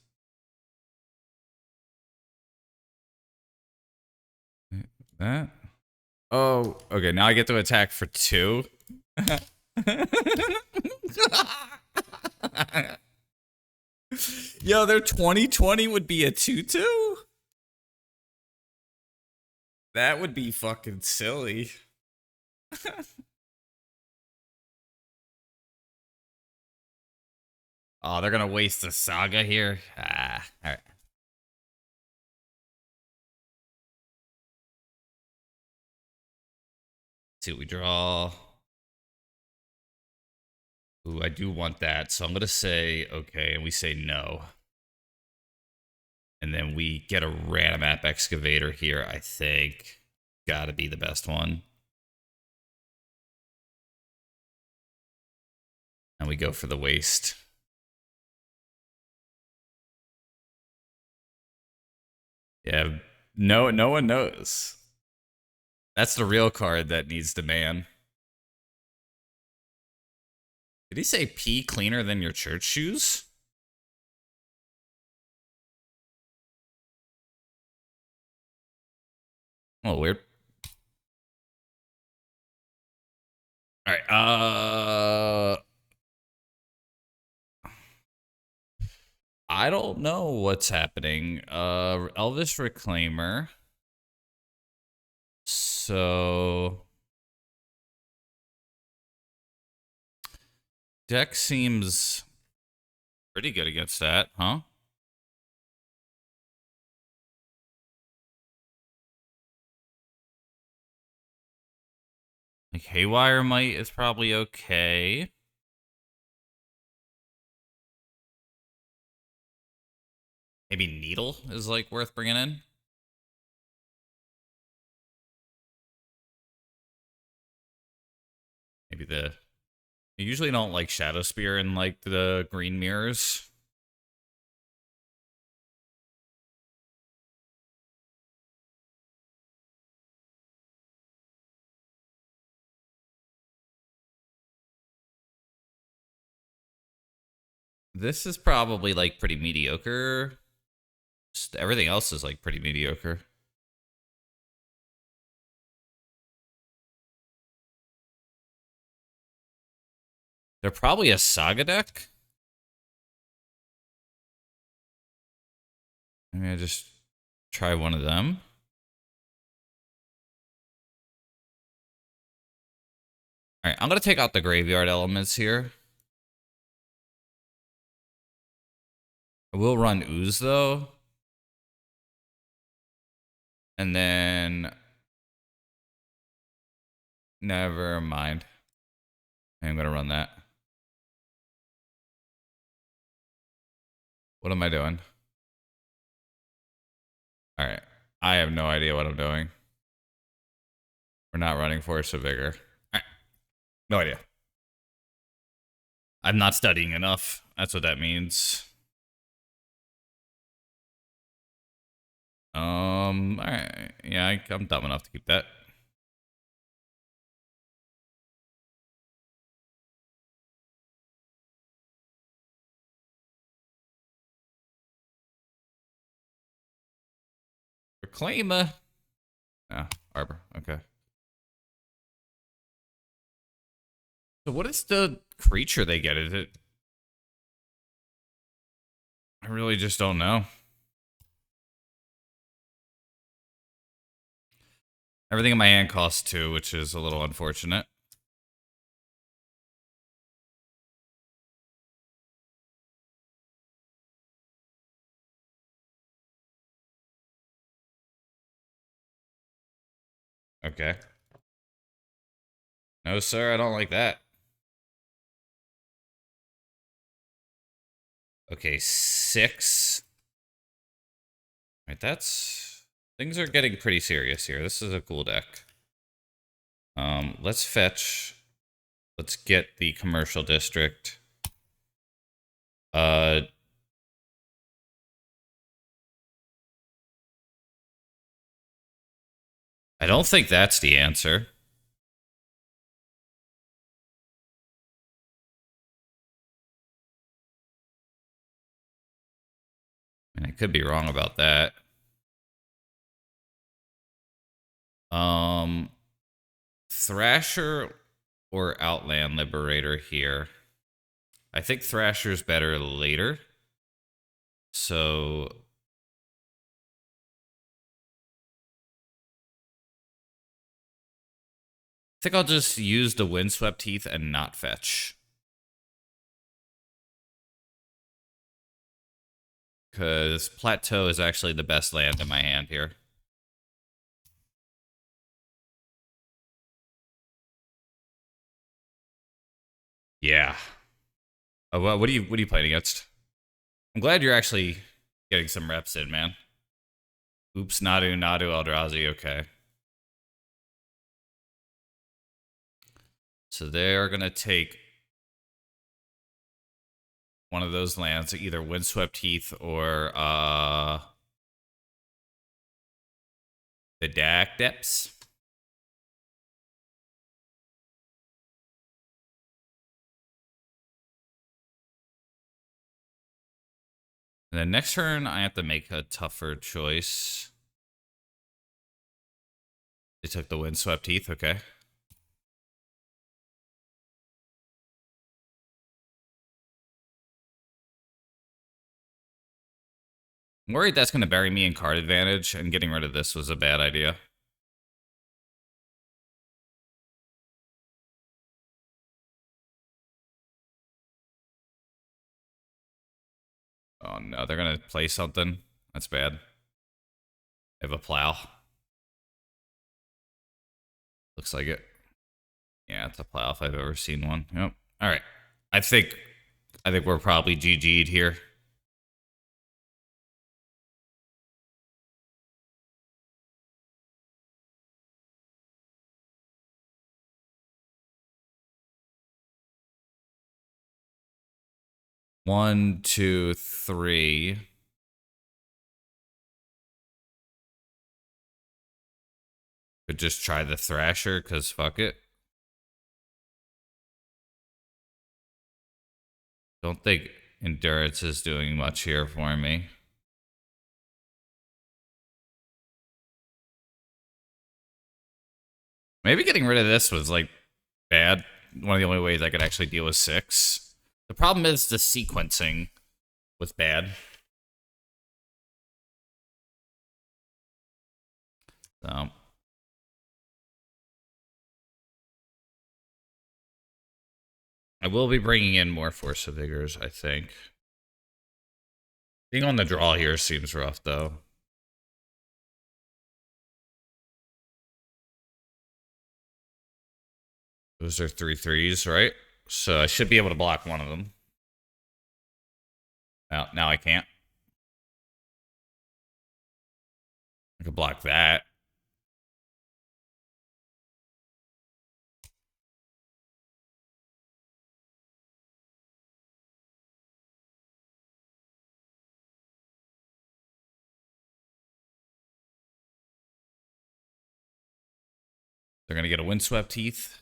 That. Oh, okay. Now I get to attack for 2. Yo, their 2020 would be a 2/2? That would be fucking silly. Oh, they're gonna waste the saga here. Ah, all right. See what we draw. Ooh, I do want that, so I'm gonna say okay, and we say no. And then we get a random app excavator here, I think. Gotta be the best one. And we go for the waste. Yeah, no one knows. That's the real card that needs to ban. Did he say pee cleaner than your church shoes? Oh, weird. All right. I don't know what's happening. Elvis Reclaimer. So deck seems pretty good against that, huh? Like Haywire Might is probably okay. Maybe Needle is like worth bringing in. Maybe the. You usually don't like Shadow Spear in like the green mirrors. This is probably like pretty mediocre. Just everything else is like pretty mediocre. They're probably a Saga deck. Maybe I just try one of them. All right, I'm going to take out the graveyard elements here. I will run Ooze, though. And then... Never mind. I'm going to run that. What am I doing? All right. I have no idea what I'm doing. We're not running Force of Vigor. All right. No idea. I'm not studying enough. That's what that means. All right. Yeah, I'm dumb enough to keep that. Reclaimer. Ah, Arbor. Okay. So what is the creature they get? Is it? I really just don't know. Everything in my hand costs 2, which is a little unfortunate. Okay. No, sir, I don't like that. Okay, 6. All right, that's... Things are getting pretty serious here. This is a cool deck. Let's fetch. Let's get the commercial district. I don't think that's the answer. And I could be wrong about that. Thrasher or Outland Liberator here. I think Thrasher's better later. So I think I'll just use the Windswept Teeth and not fetch. Because Plateau is actually the best land in my hand here. Yeah. Well, what are you playing against? I'm glad you're actually getting some reps in, man. Oops, Nadu, Eldrazi, okay. So they're going to take one of those lands, either Windswept Heath or the Dak Depths. And then next turn, I have to make a tougher choice. They took the Windswept Heath, okay. I'm worried that's going to bury me in card advantage, and getting rid of this was a bad idea. Oh no, they're going to play something. That's bad. They have a plow. Looks like it. Yeah, it's a plow if I've ever seen one. Yep. All right. I think we're probably GG'd here. One, two, three. Could just try the Thrasher, because fuck it. Don't think endurance is doing much here for me. Maybe getting rid of this was like bad. One of the only ways I could actually deal with 6. The problem is the sequencing was bad. So I will be bringing in more Force of Vigors, I think. Being on the draw here seems rough, though. Those are 3/3s, right? So I should be able to block one of them. Now I can't. I could block that. They're going to get a Windswept Heath.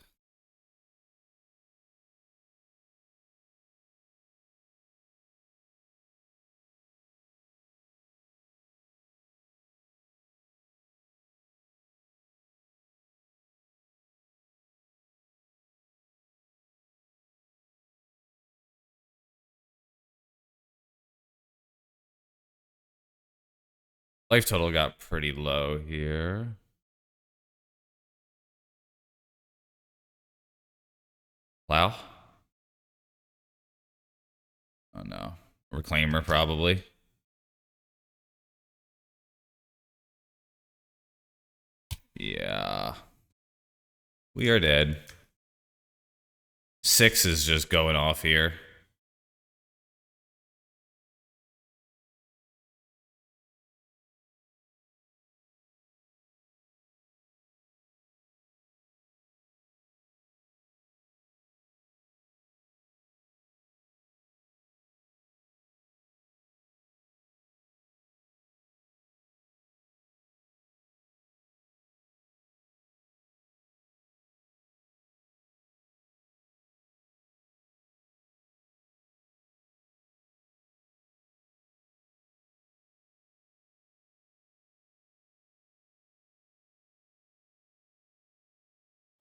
Life total got pretty low here. Plow? Oh no. Reclaimer, probably. Yeah. We are dead. 6 is just going off here.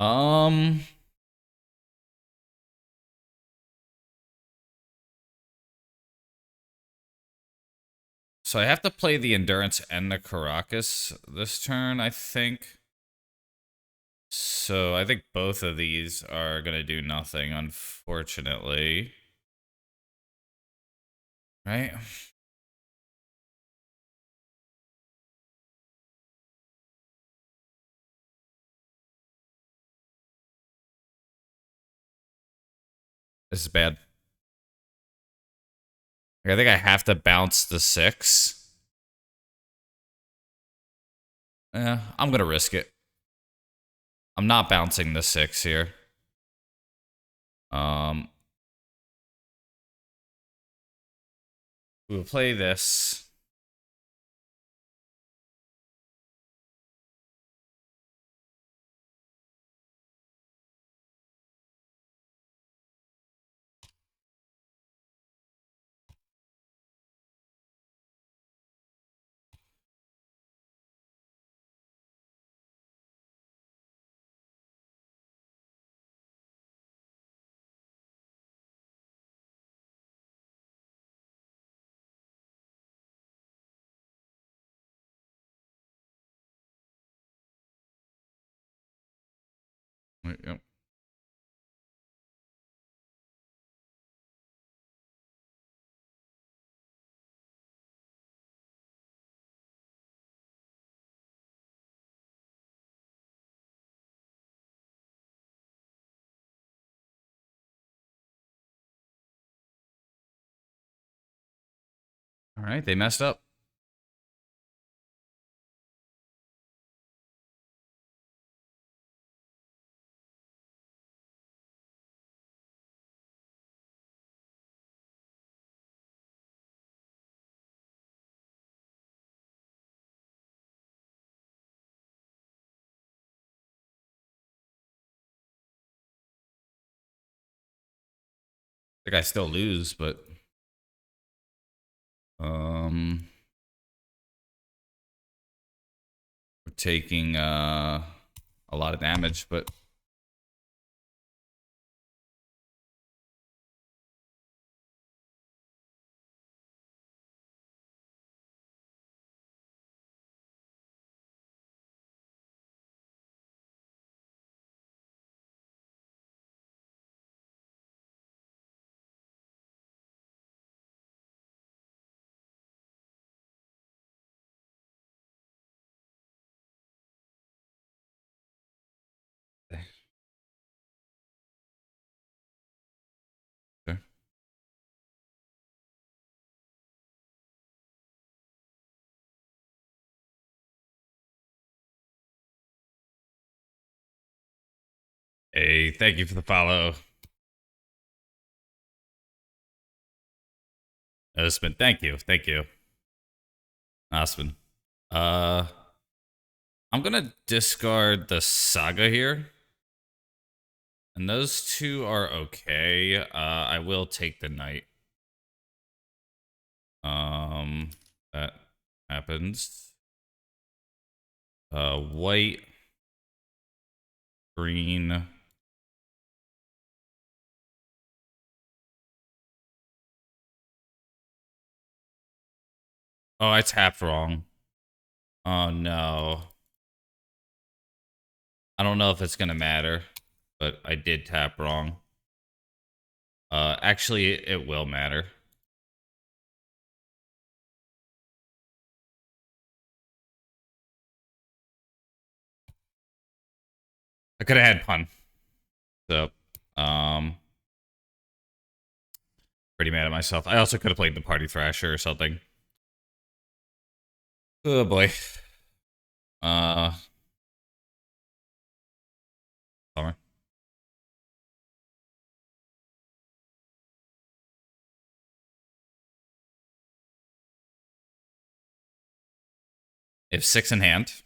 Um, so I have to play the Endurance and the Caracas this turn, I think. So I think both of these are going to do nothing, unfortunately. Right? This is bad. I think I have to bounce the 6. Yeah, I'm going to risk it. I'm not bouncing the 6 here. We'll play this. Yep. All right, they messed up. I think I still lose, but We're taking a lot of damage, but sure. Hey, thank you for the follow. Osman, thank you. Thank you. Osman. Uh, I'm gonna discard the Saga here. And those two are okay. I will take the Knight. That happens. White, green. Oh, I tapped wrong. Oh no. I don't know if it's gonna matter, but I did tap wrong. Actually, it will matter. I could have had pun. So, pretty mad at myself. I also could have played the Party Thrasher or something. Oh boy. Bummer. If 6 in hand.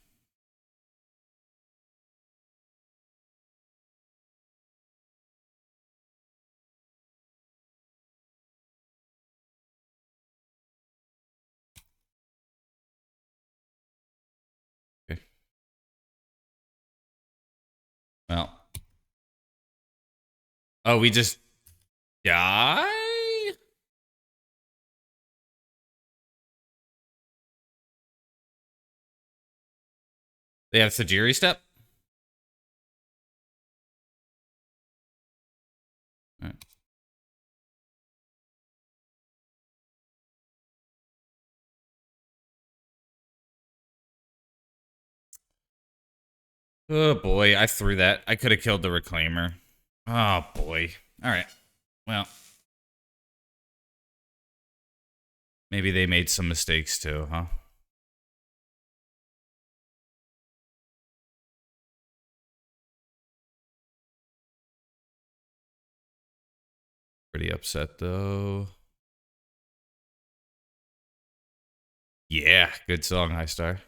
Okay. Well. Oh, we just die? They have Sajiri step? All right. Oh boy, I threw that. I could have killed the Reclaimer. Oh boy. Alright. Well. Maybe they made some mistakes too, huh? Pretty upset though. Yeah, good song, High Star.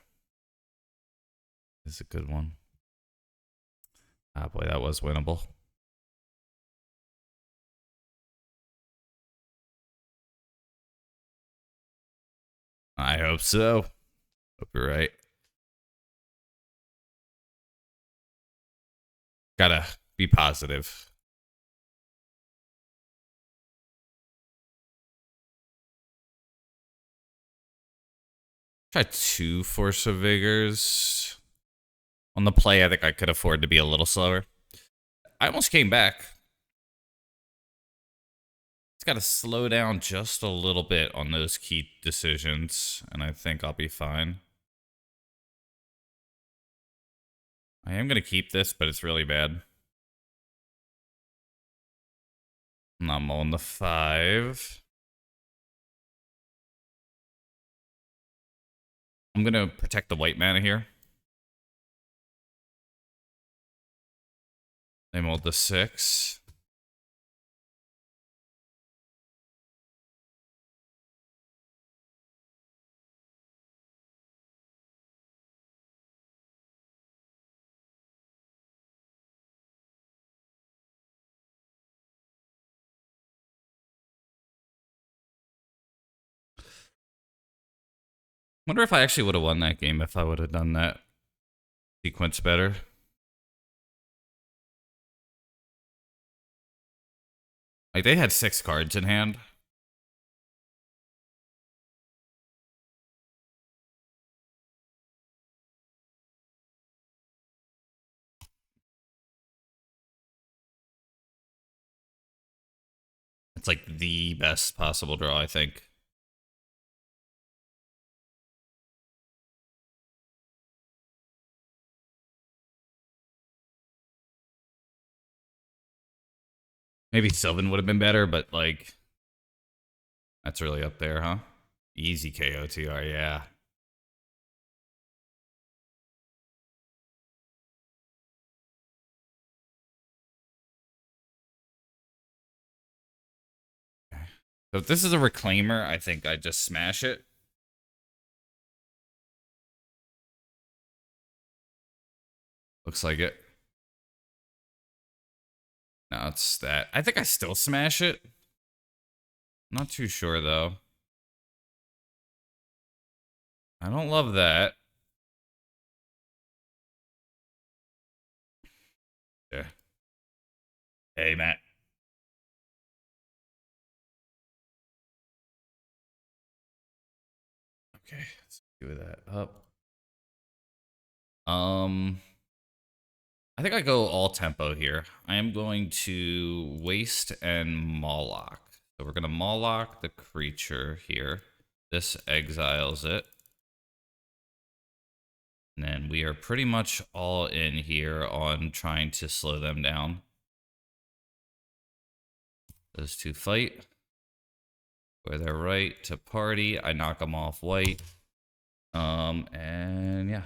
It's a good one. Ah boy, that was winnable. I hope so. Hope you're right. Gotta be positive. Try 2 Force of Vigors. On the play, I think I could afford to be a little slower. I almost came back. It's got to slow down just a little bit on those key decisions, and I think I'll be fine. I am going to keep this, but it's really bad. I'm not mulling the 5. I'm going to protect the white mana here. They mulled the 6. Wonder if I actually would have won that game if I would have done that sequence better. Like, they had 6 cards in hand. It's like the best possible draw, I think. Maybe Sylvan would have been better, but like, that's really up there, huh? Easy KOTR, yeah. So if this is a reclaimer, I think I just smash it. Looks like it. No, it's that. I think I still smash it. Not too sure, though. I don't love that. Yeah. Hey, Matt. Okay, let's do that up. I think I go all tempo here. I am going to waste and Moloch. So we're going to Moloch the creature here. This exiles it. And then we are pretty much all in here on trying to slow them down. Those two fight. Where they're right to party. I knock them off white. And yeah.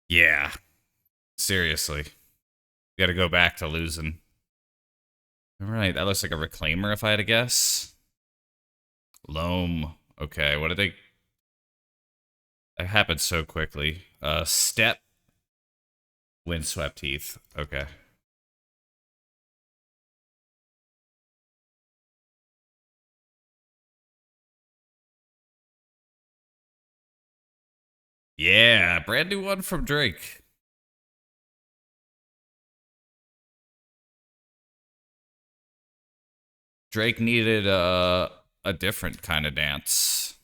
Yeah. Seriously. We gotta go back to losing. Alright, that looks like a reclaimer if I had to guess. Loam. Okay, what did they... That happened so quickly. Step. Windswept Heath. Okay. Yeah, brand new one from Drake. Drake needed a different kind of dance.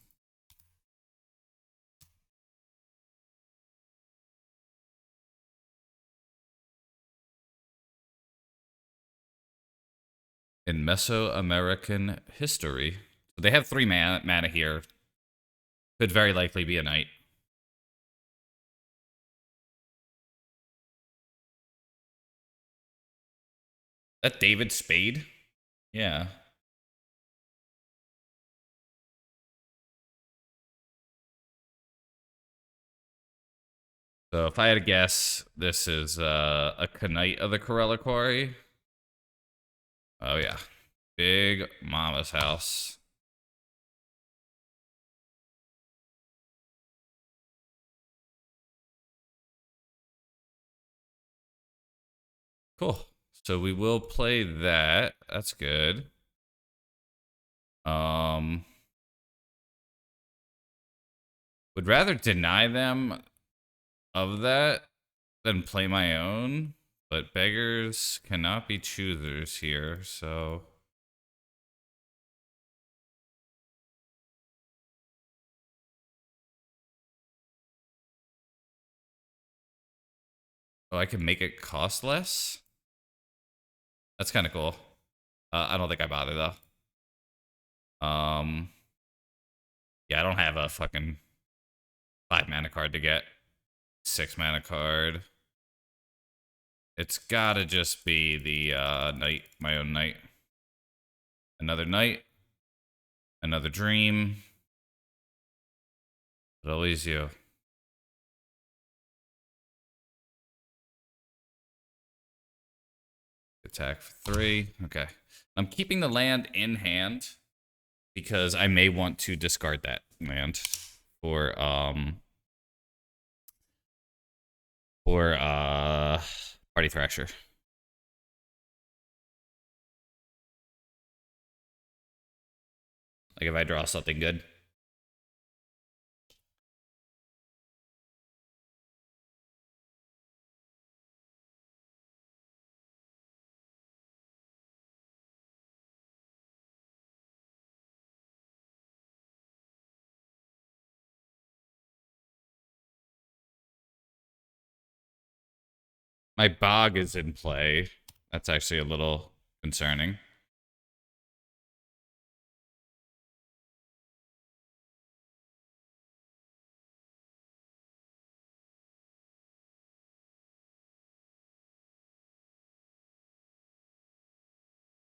In Mesoamerican history. They have 3 mana here. Could very likely be a knight. That David Spade? Yeah. So if I had to guess, this is a Knight of the Corella Quarry. Oh yeah. Big Mama's house. Cool. So we will play that. That's good. Would rather deny them of that than play my own, but beggars cannot be choosers here, so... Oh, I can make it cost less? That's kind of cool. I don't think I bother, though. Yeah, I don't have a fucking 5 mana card to get. 6 mana card. It's gotta just be the knight, my own knight. Another knight. Another dream. But always you. Attack for 3. Okay. I'm keeping the land in hand because I may want to discard that land for Party Thrasher. Like if I draw something good. My bog is in play. That's actually a little concerning.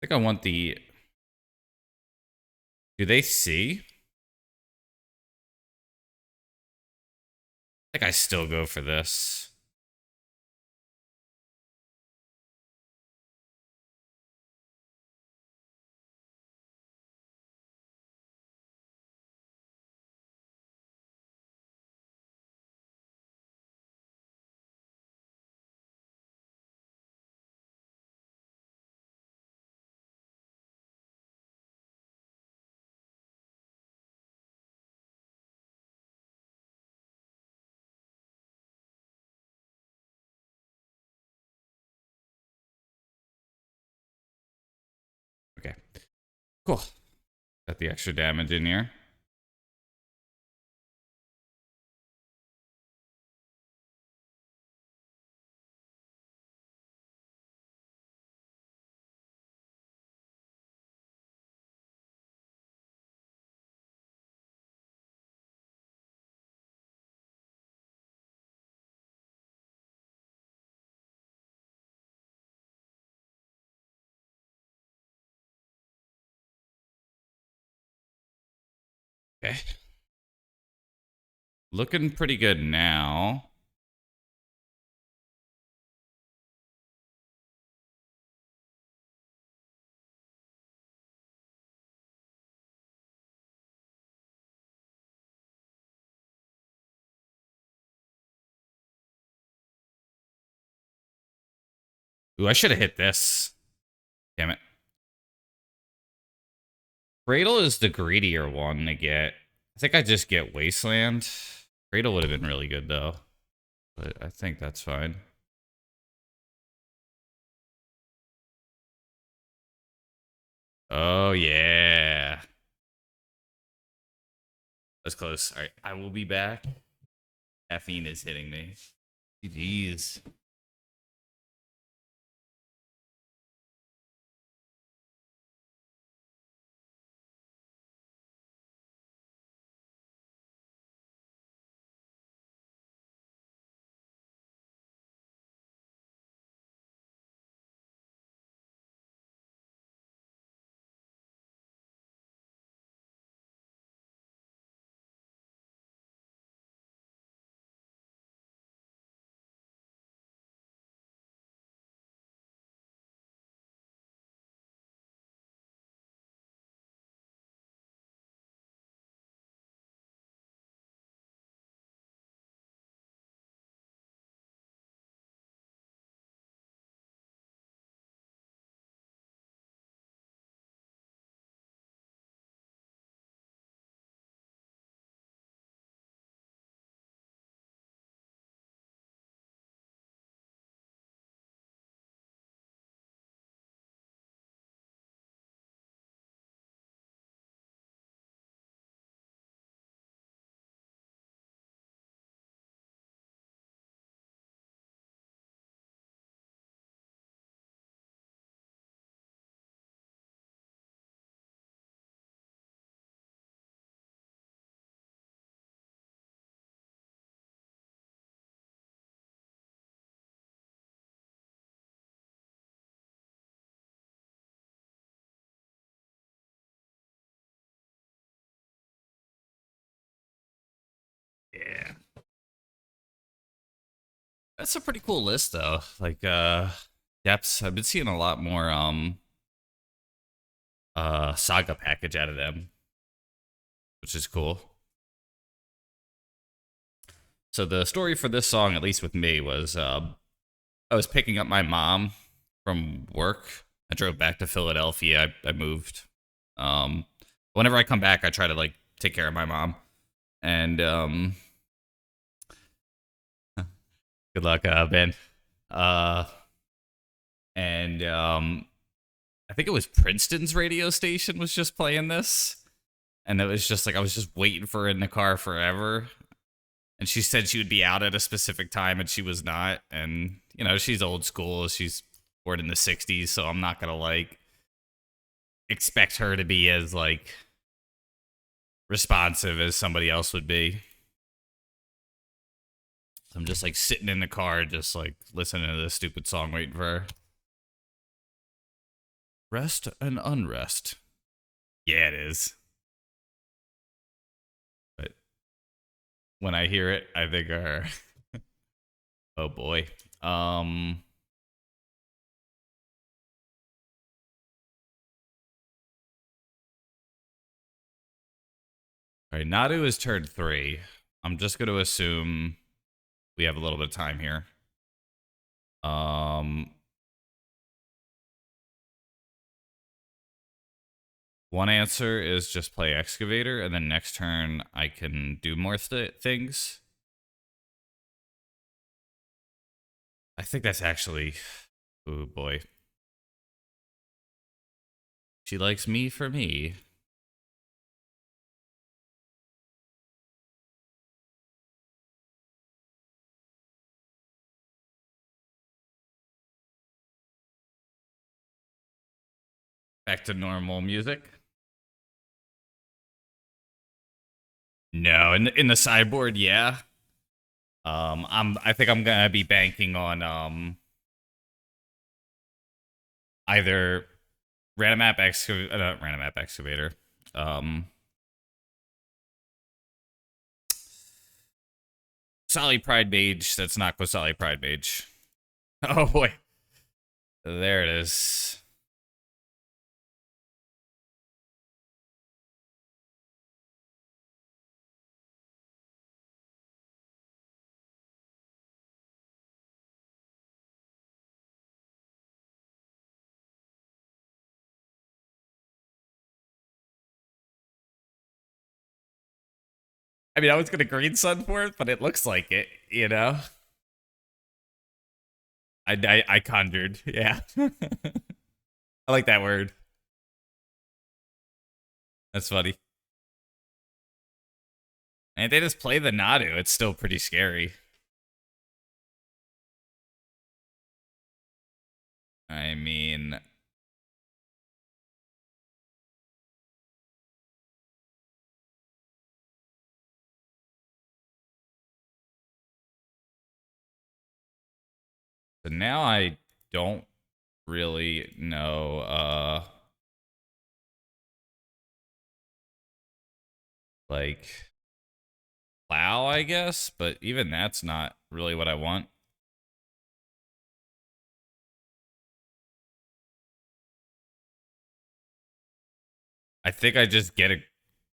I think I want the... Do they see? I think I still go for this. Okay. Cool. Got the extra damage in here. Okay. Looking pretty good now. Ooh, I should have hit this. Damn it. Cradle is the greedier one to get. I think I just get Wasteland. Cradle would have been really good, though. But I think that's fine. Oh, yeah. That's close. All right, I will be back. Caffeine is hitting me. Jeez. Yeah. That's a pretty cool list, though. Like, depths. I've been seeing a lot more, saga package out of them, which is cool. So the story for this song, at least with me, was I was picking up my mom from work. I drove back to Philadelphia. I moved. Um, Whenever I come back, I try to like take care of my mom. And good luck, Ben. Uh, and I think it was Princeton's radio station was just playing this, and it was just like I was just waiting for her in the car forever. And she said she would be out at a specific time, and she was not. And you know, she's old school. She's born in the '60s, so I'm not gonna like expect her to be as like responsive as somebody else would be. So I'm just like sitting in the car, just like listening to this stupid song, waiting for her. Rest and unrest. Yeah, it is. But when I hear it, I think her. Oh boy. All right, Nadu is turn 3. I'm just going to assume we have a little bit of time here. One answer is just play excavator, and then next turn I can do more things. I think that's actually, oh boy. She likes me for me. Back to normal music. No, in the sideboard, yeah. I think I'm gonna be banking on either random map excavator. Solid Pride Mage. That's not Quasali Pride Mage. Oh boy, there it is. I mean, I was gonna green sun for it, but it looks like it. You know, I conjured. Yeah, I like that word. That's funny. And they just play the Nadu. It's still pretty scary. I mean, so now I don't really know. Like plow, I guess, but even that's not really what I want. I think I just get a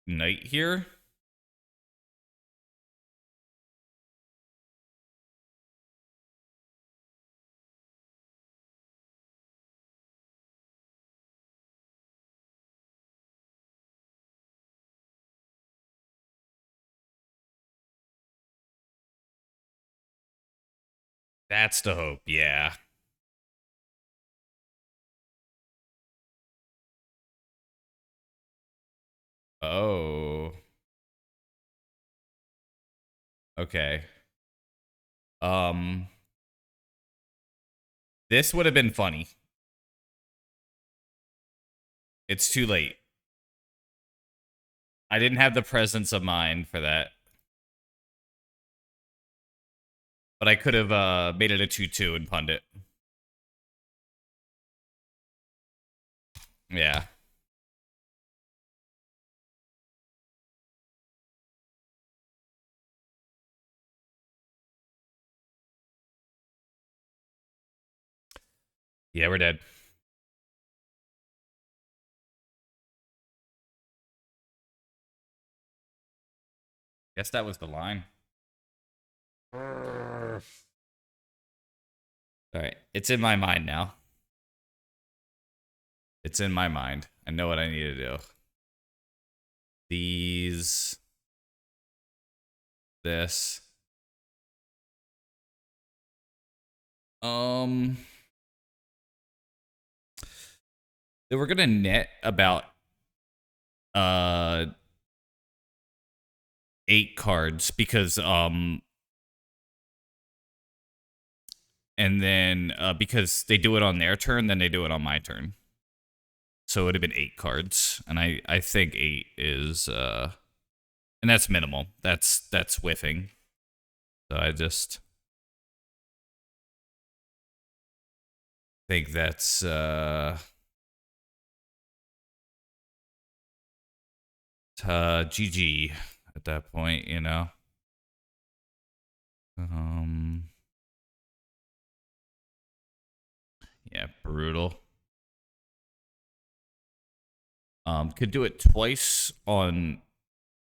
knight here. That's the hope, yeah. Oh. Okay. Um this would have been funny. It's too late. I didn't have the presence of mind for that. But I could have made it a 2-2 and punned it. Yeah. Yeah, we're dead. Guess that was the line. All right. It's in my mind now. It's in my mind. I know what I need to do. These, this. They were gonna net about uh 8 cards because and then because they do it on their turn, then they do it on my turn. So it would have been 8 cards, and I think 8 is and that's minimal. That's whiffing. So I just think that's GG at that point, you know. Yeah, brutal. Could do it twice on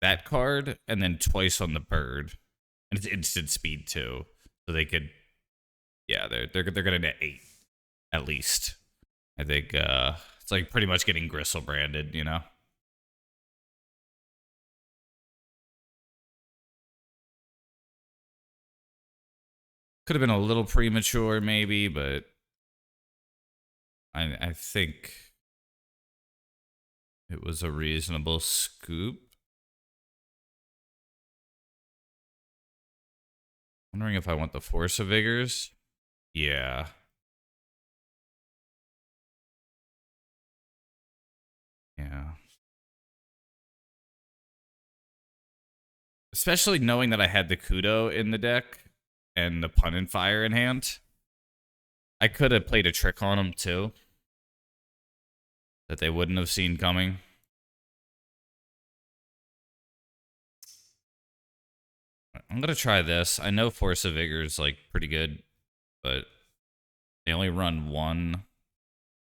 that card and then twice on the bird, and it's instant speed too. So they could, yeah, they're gonna net 8 at least. I think it's like pretty much getting Gristle branded, you know. Could have been a little premature, maybe, but I think it was a reasonable scoop. Wondering if I want the Force of Vigors. Yeah. Yeah. Especially knowing that I had the Kudo in the deck and the Pun and Fire in hand. I could have played a trick on them too that they wouldn't have seen coming. I'm going to try this. I know Force of Vigor is like pretty good, but they only run 1.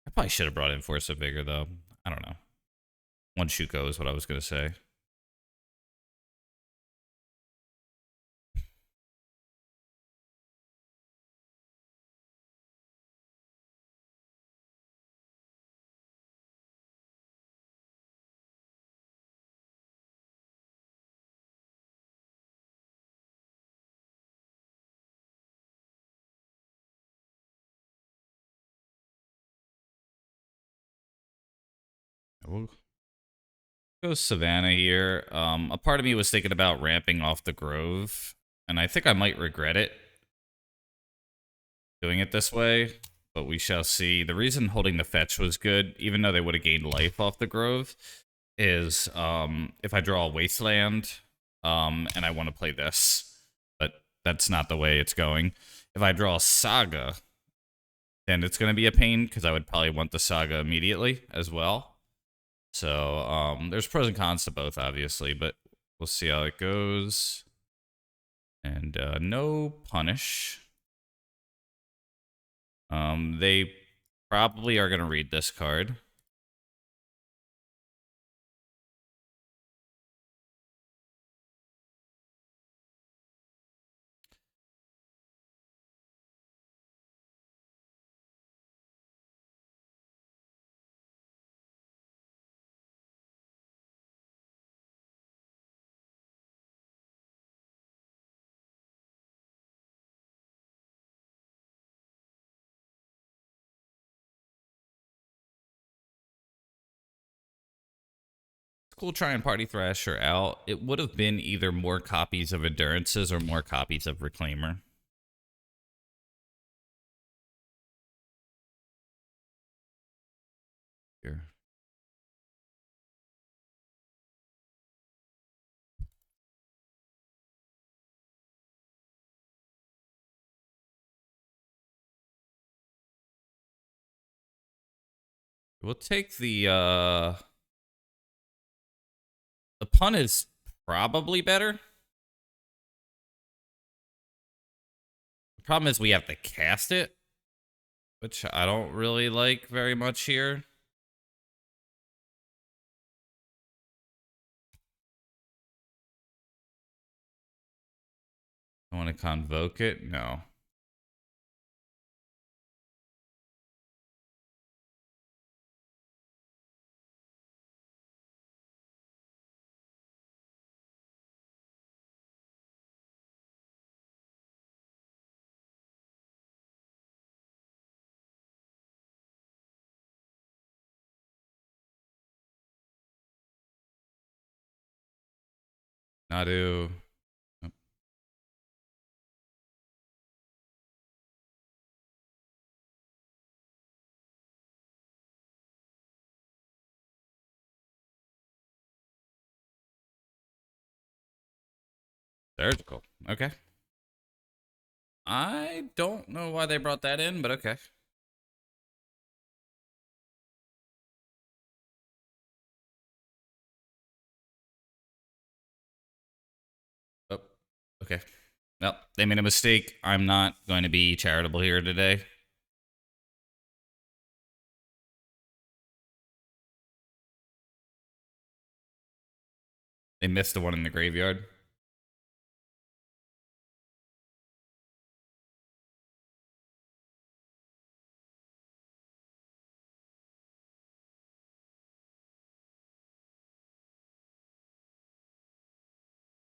I probably should have brought in Force of Vigor though. I don't know. 1 Shuko is what I was going to say. We'll go Savannah here. A part of me was thinking about ramping off the Grove, and I think I might regret it doing it this way, but we shall see. The reason holding the fetch was good, even though they would have gained life off the Grove, is if I draw a Wasteland and I want to play this, but that's not the way it's going. If I draw a Saga, then it's going to be a pain because I would probably want the Saga immediately as well. So there's pros and cons to both, obviously, but we'll see how it goes. And no punish. They probably are going to read this card. Cool trying Party Thrasher out. It would have been either more copies of Endurances or more copies of Reclaimer. Here. We'll take the pun is probably better. The problem is we have to cast it, which I don't really like very much here. I want to convoke it? No. Nadu. Oh, surgical. Okay. I don't know why they brought that in, but okay. Oh, okay. Well, they made a mistake. I'm not going to be charitable here today. They missed the one in the graveyard.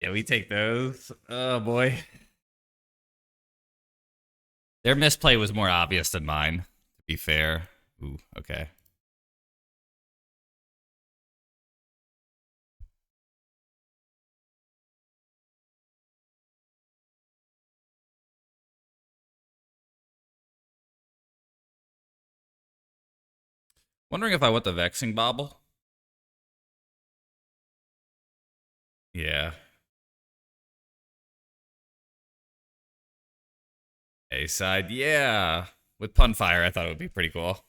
Yeah, we take those. Oh, boy. Their misplay was more obvious than mine, to be fair. Ooh, okay. Wondering if I want the Vexing Bobble. Yeah. A side, yeah. With Punfire, I thought it would be pretty cool.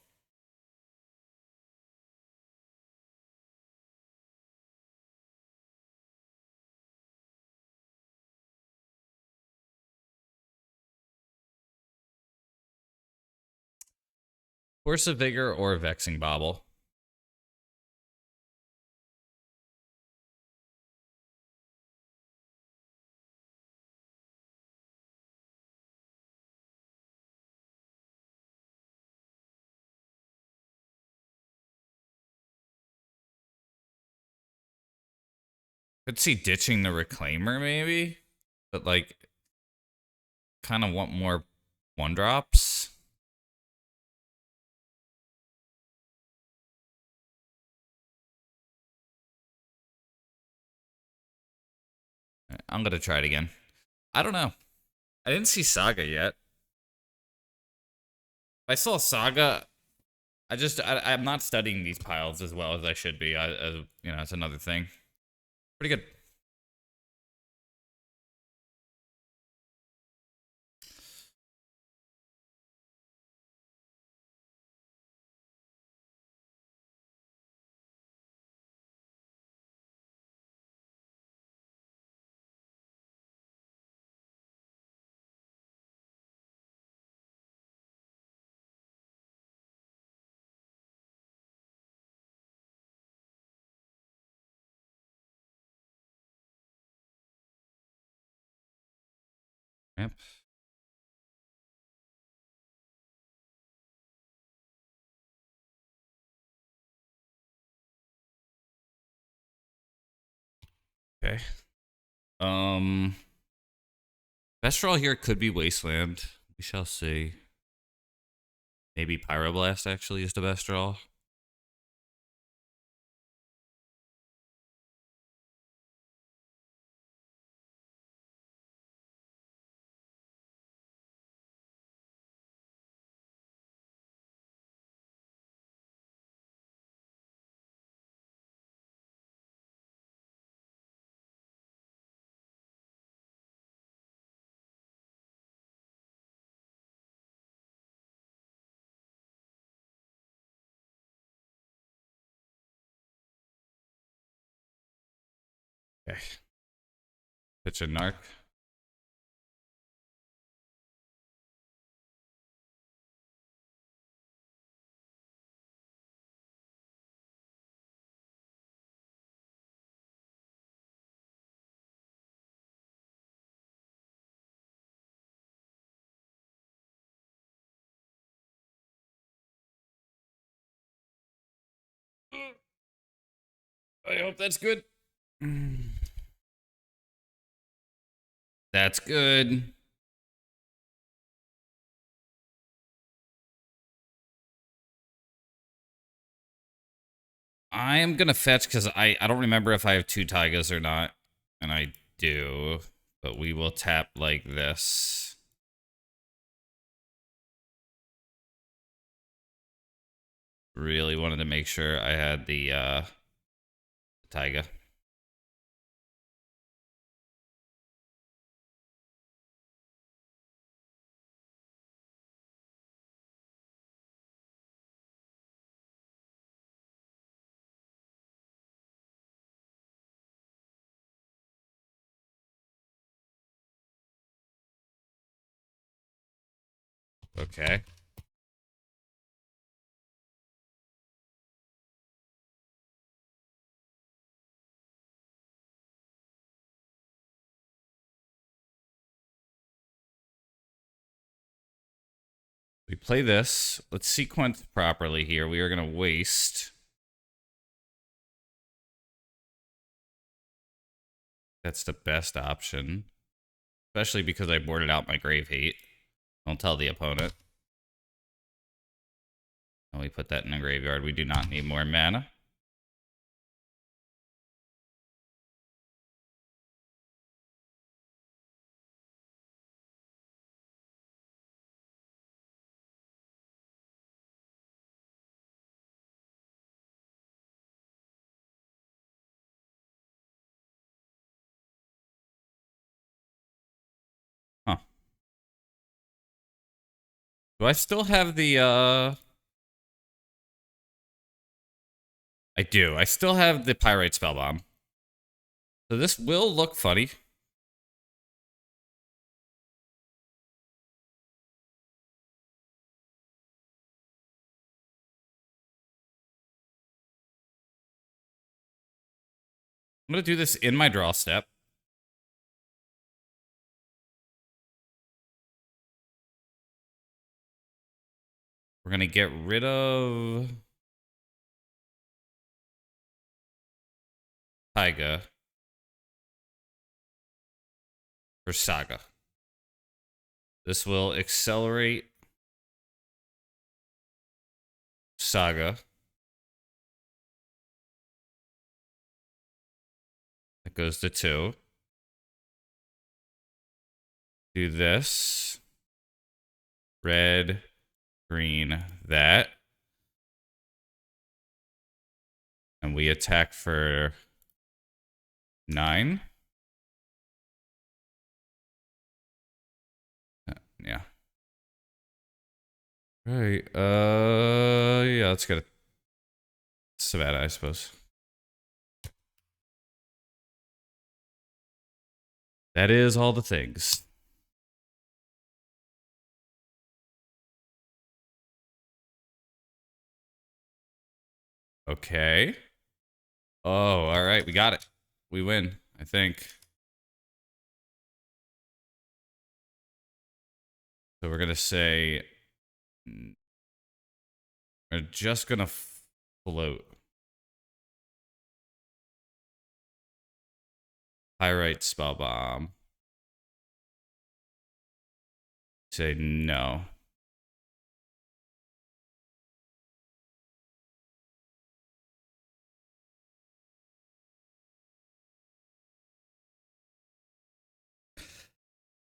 Force of Vigor or Vexing Bobble. Could see ditching the Reclaimer, maybe? But, like, kind of want more one drops. I'm going to try it again. I don't know. I didn't see Saga yet. If I saw Saga, I'm not studying these piles as well as I should be. You know, it's another thing. Pretty good. Yep. Okay. Best draw here could be Wasteland. We shall see. Maybe Pyroblast actually is the best draw. Okay. Pitch a Narc. I hope that's good. That's good. I am gonna fetch because I don't remember if I have two Taigas or not, and I do, but we will tap like this. Really wanted to make sure I had the Taiga. Okay. We play this. Let's sequence properly here. We are going to waste. That's the best option. Especially because I boarded out my Grave Hate. Don't tell the opponent. And we put that in the graveyard. We do not need more mana. Huh. Do I still have the, I do. I still have the Pyrite Spellbomb. So this will look funny. I'm going to do this in my draw step. We're going to get rid of Taiga for Saga. This will accelerate Saga. That goes to 2. Do this. Red, green, that. And we attack for 9. Yeah. All right. Yeah, let's get a Savannah, I suppose. That is all the things. Okay. Oh, all right. We got it. We win, I think. So we're going to say we're just going to float. Pyrite Spellbomb. Say no.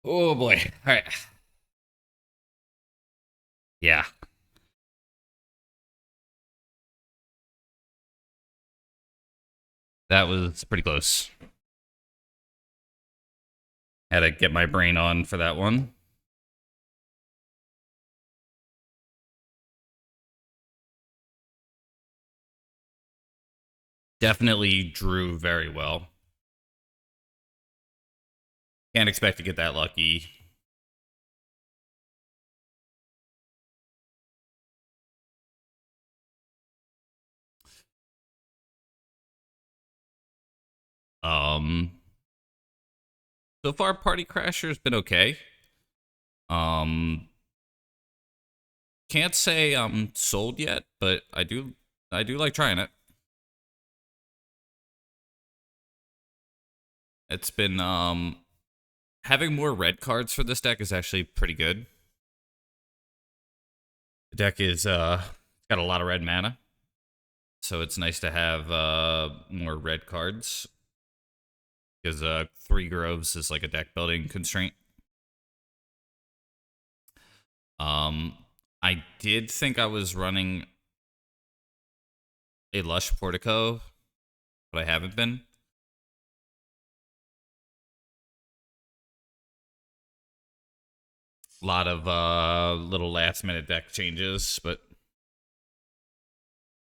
Oh boy. All right. Yeah. That was pretty close. Had to get my brain on for that one. Definitely drew very well. Can't expect to get that lucky. So far Party Crasher's been okay. Can't say I'm sold yet, but I do like trying it. It's been having more red cards for this deck is actually pretty good. The deck is got a lot of red mana. So it's nice to have more red cards. because 3 groves is like a deck building constraint. I did think I was running a Lush Portico, but I haven't been. A lot of little last minute deck changes, but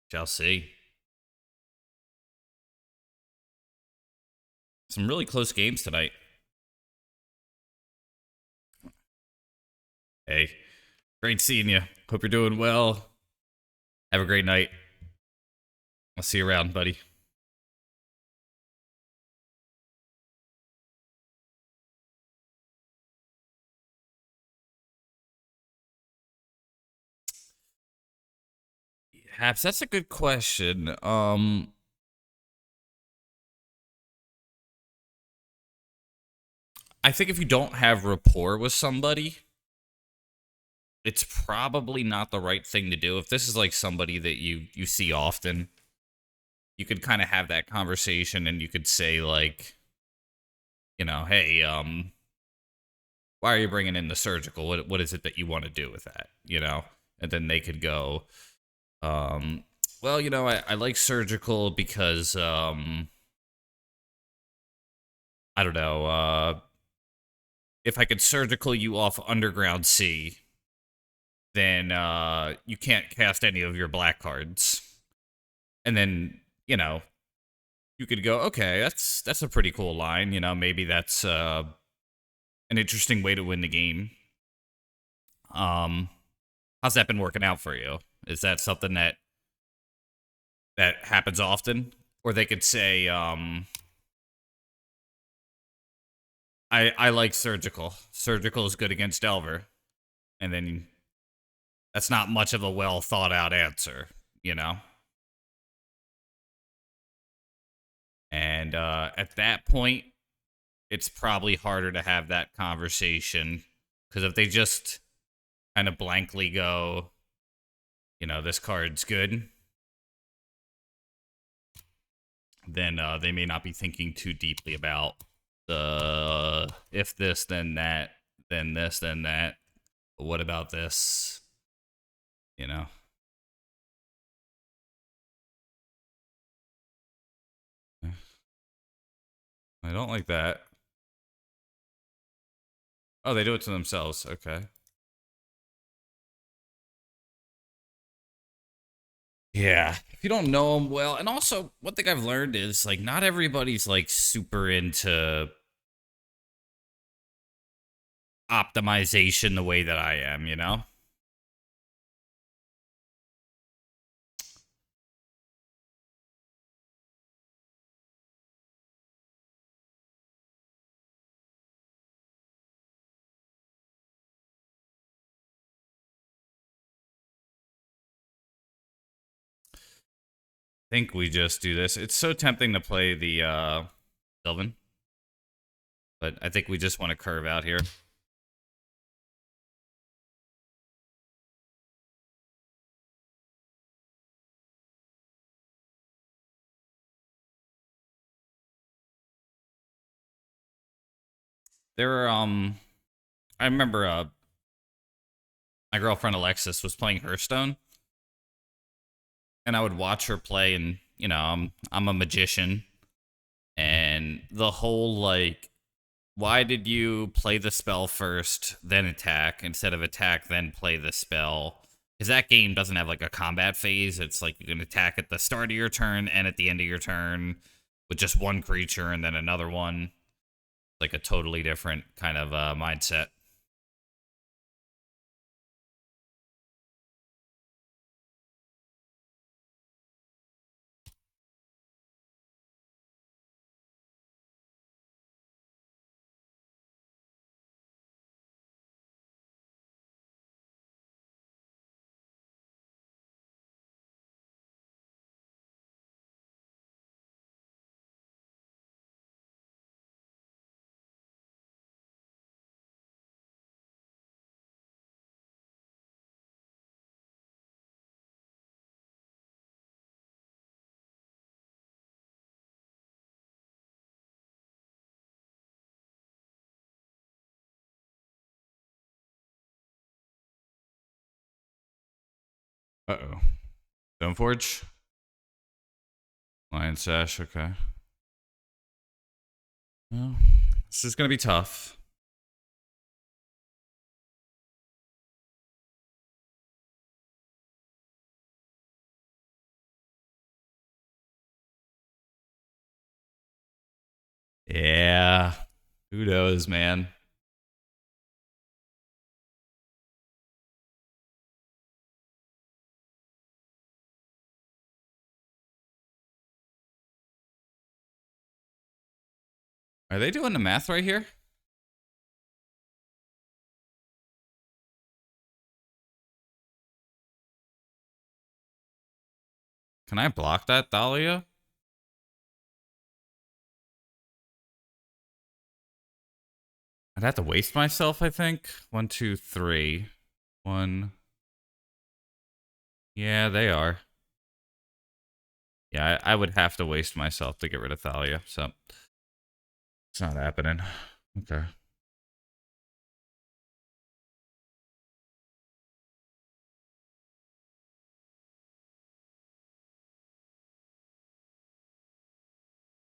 shall see. Some really close games tonight. Hey, great seeing you. Hope you're doing well. Have a great night. I'll see you around, buddy. Haps, that's a good question. I think if you don't have rapport with somebody, it's probably not the right thing to do. If this is like somebody that you see often, you could kind of have that conversation and you could say like, hey, why are you bringing in the surgical? What is it that you want to do with that? And then they could go, well, I like surgical because I don't know, if I could surgical you off Underground C, then you can't cast any of your black cards. And then, you could go, okay, that's a pretty cool line. Maybe that's an interesting way to win the game. How's that been working out for you? Is that something that happens often? Or they could say, I like surgical. Surgical is good against Delver. And then that's not much of a well thought out answer, And at that point, it's probably harder to have that conversation. Because if they just kind of blankly go, this card's good, then they may not be thinking too deeply about the if this, then that, then this, then that. But what about this? I don't like that. Oh, they do it to themselves. Okay. Yeah, if you don't know them well, and also one thing I've learned is like not everybody's like super into optimization the way that I am. I think we just do this. It's so tempting to play the Sylvan, but I think we just want to curve out here. There are I remember my girlfriend Alexis was playing Hearthstone, and I would watch her play, and I'm a magician, and the whole like, why did you play the spell first, then attack, instead of attack, then play the spell? Because that game doesn't have like a combat phase. It's like you can attack at the start of your turn and at the end of your turn with just one creature and then another one. Like a totally different kind of mindset. Uh-oh. Stoneforge? Lion Sash, okay. Well, this is gonna be tough. Yeah. Who knows, man? Are they doing the math right here? Can I block that Dahlia? I'd have to waste myself, I think. 1, 2, 3. 1. Yeah, they are. Yeah, I would have to waste myself to get rid of Thalia, so it's not happening. Okay.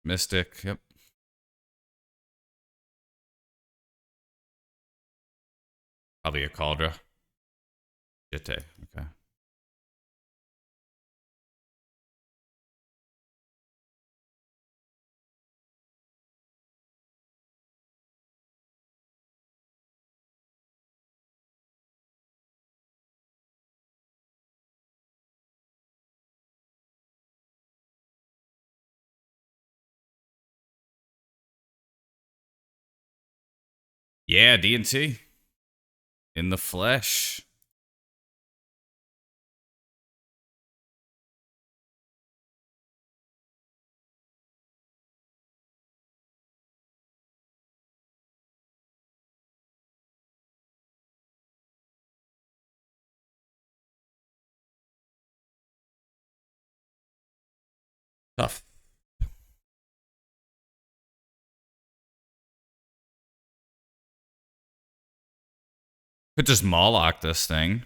Mystic, yep. Probably a Cauldra. Jitte, okay. Yeah, DNC. In the flesh. Tough. Could just Moloch this thing.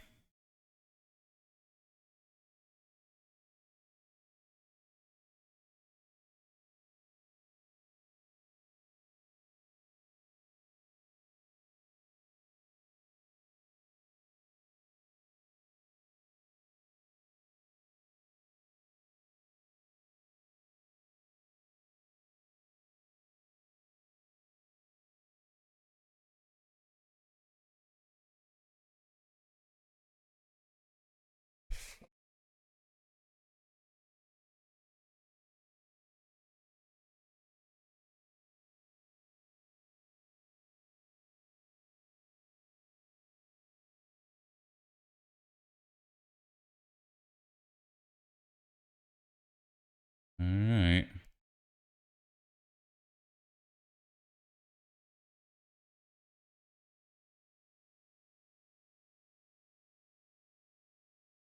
Alright.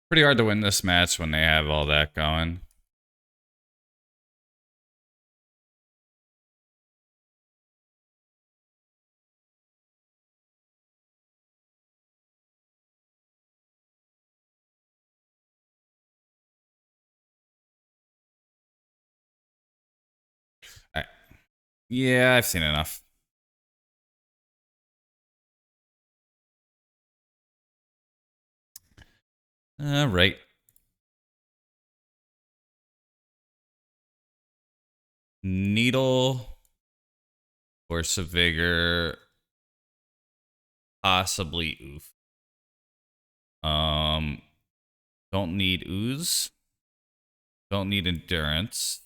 Pretty hard to win this match when they have all that going. I, yeah, I've seen enough. Right. Needle. Force of Vigor. Possibly Oof. Don't need Ooze. Don't need Endurance.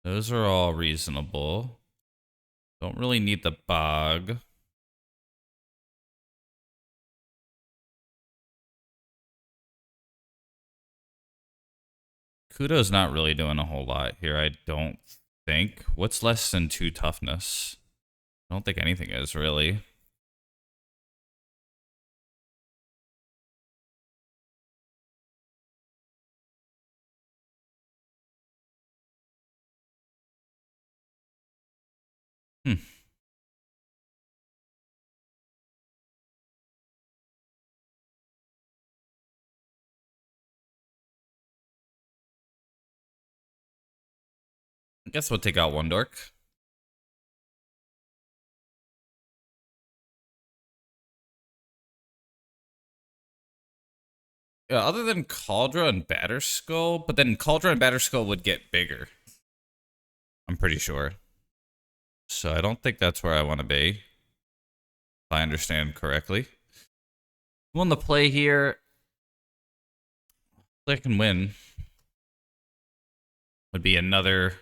Those are all reasonable. Don't really need the Bog. Kudo's not really doing a whole lot here, I don't think. What's less than 2 toughness? I don't think anything is, really. Hmm. I guess we'll take out one dork. Yeah, other than Cauldra and Batterskull, but then Cauldra and Batterskull would get bigger. I'm pretty sure. So I don't think that's where I want to be, if I understand correctly. Won the play here. I can win. Would be another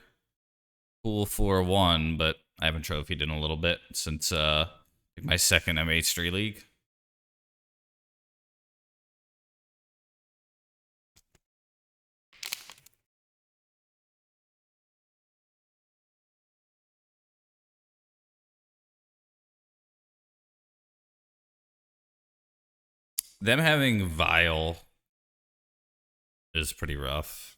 cool 4-1, but I haven't trophied in a little bit since my second MH3 league. Them having Vile is pretty rough.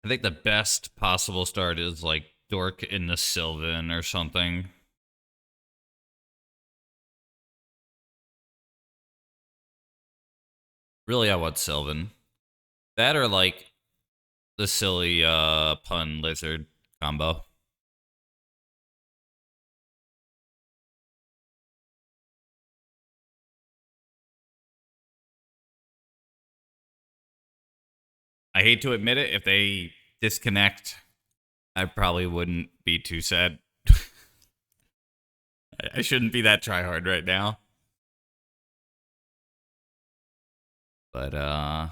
I think the best possible start is like Dork in the Sylvan or something. Really, I want Sylvan. That or like the silly pun lizard combo. I hate to admit it, if they disconnect, I probably wouldn't be too sad. I shouldn't be that tryhard right now. But yeah.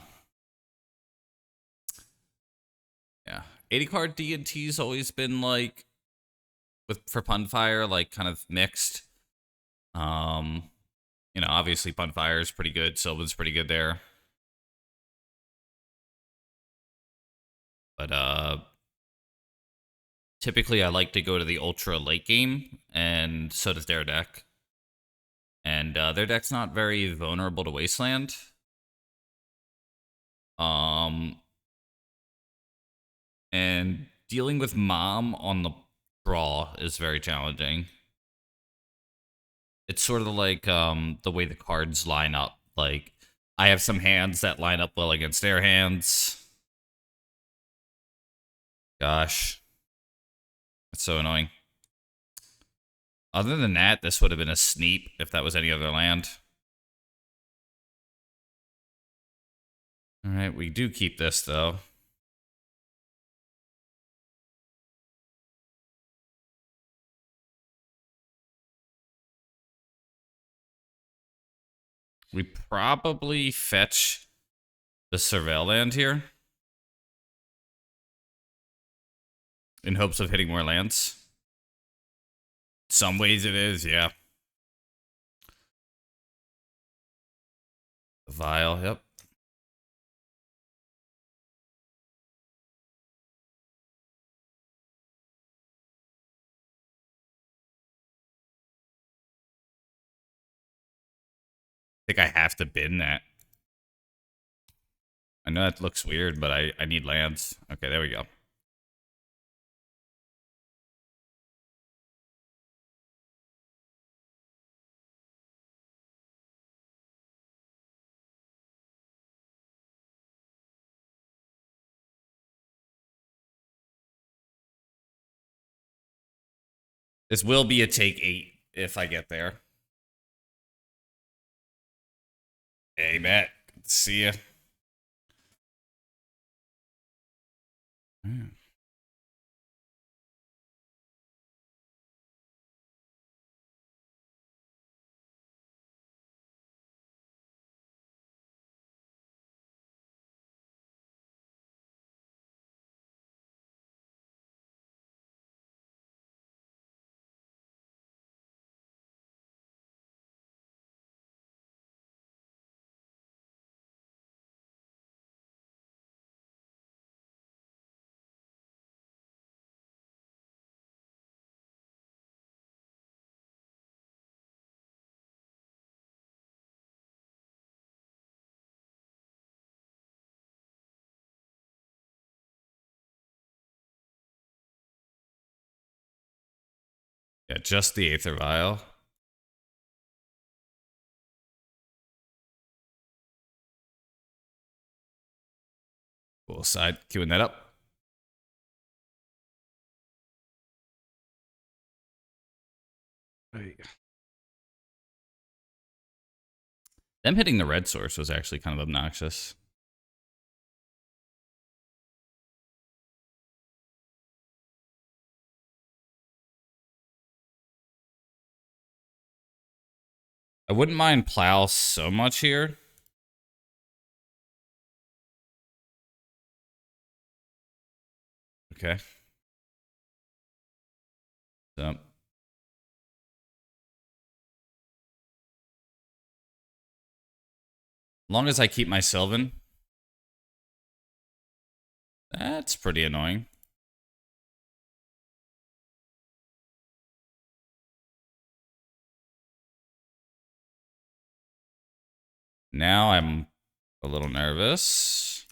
80 card D&T's always been like for Punfire, like kind of mixed. Obviously Punfire is pretty good, Sylvan's pretty good there. But typically I like to go to the ultra late game, and so does their deck. And their deck's not very vulnerable to Wasteland. And dealing with Mom on the draw is very challenging. It's sort of like the way the cards line up. Like, I have some hands that line up well against their hands. Gosh. That's so annoying. Other than that, this would have been a sneep if that was any other land. Alright, we do keep this, though. We probably fetch the Surveil land here in hopes of hitting more lands. Some ways it is, yeah. Vile, yep. I think I have to bin that. I know that looks weird, but I need lands. Okay, there we go. This will be a take 8 if I get there. Hey, Matt. Good to see you. Yeah, just the Aether Vial. Cool side, queuing that up. Them hitting the red source was actually kind of obnoxious. I wouldn't mind Plow so much here. Okay. So, as long as I keep my Sylvan, that's pretty annoying. Now I'm a little nervous.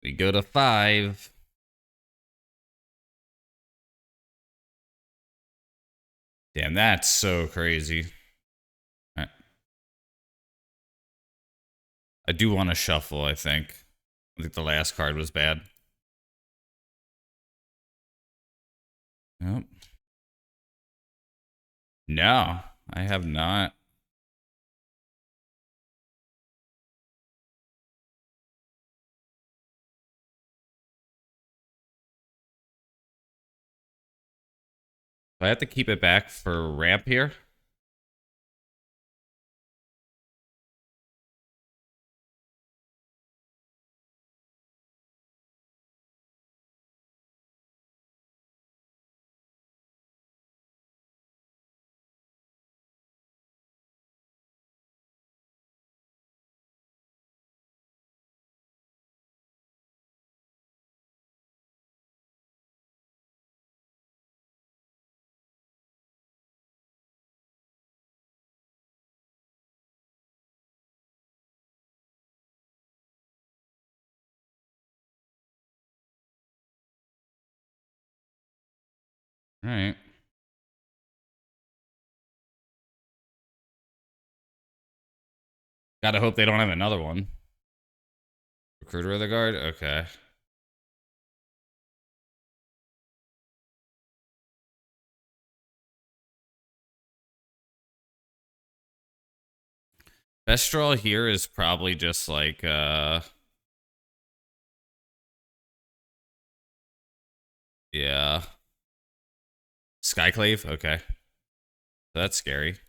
We go to 5. Damn, that's so crazy. All right. I do want to shuffle, I think. I think the last card was bad. Nope. No, I have not. Do I have to keep it back for ramp here? All right. Gotta hope they don't have another one. Recruiter of the Guard? Okay. Best draw here is probably just like, yeah. Skyclave? Okay. That's scary.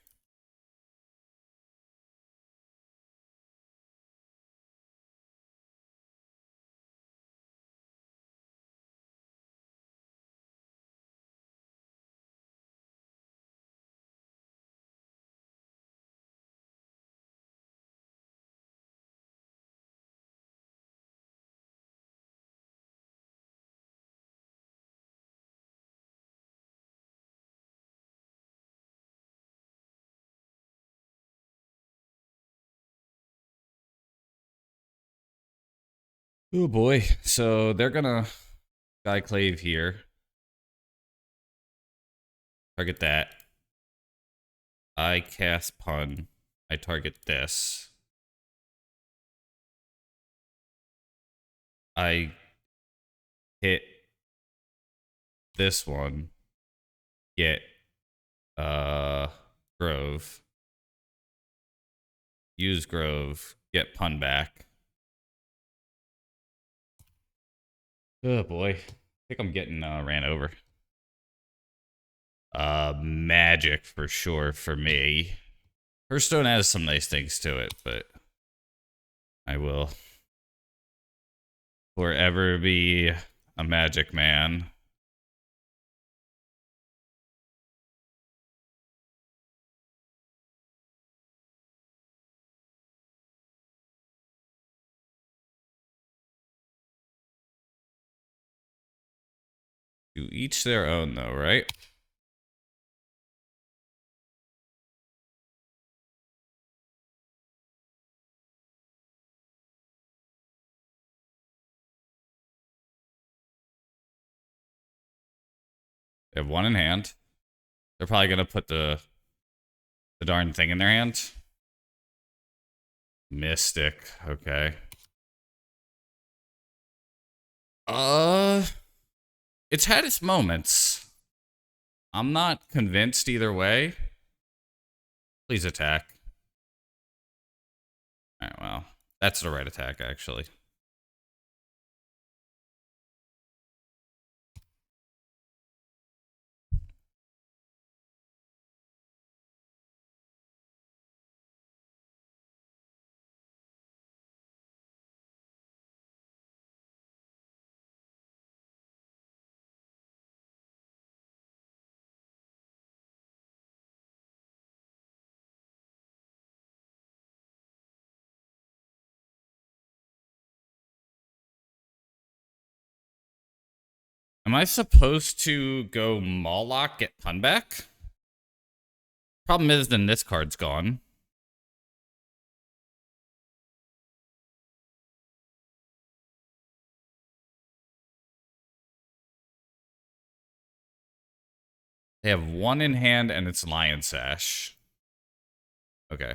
Oh boy. So they're gonna Skyclave here. Target that. I cast Pun. I target this. I hit this one. Get Grove. Use Grove. Get Pun back. Oh boy. I think I'm getting ran over. Magic for sure for me. Hearthstone has some nice things to it, but I will forever be a Magic man. each their own, though, right? They have one in hand. They're probably gonna put the darn thing in their hand. Mystic. Okay. It's had its moments. I'm not convinced either way. Please attack. Alright, well. That's the right attack, actually. Am I supposed to go Mawlock, get Pun back? Problem is, then this card's gone. They have one in hand, and it's Lion Sash. Okay.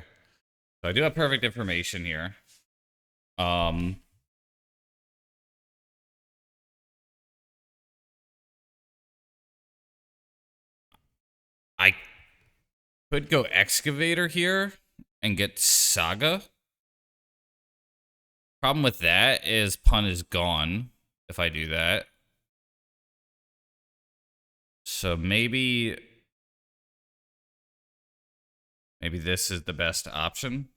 So I do have perfect information here. I could go Excavator here and get Saga. Problem with that is Pun is gone if I do that. So maybe this is the best option.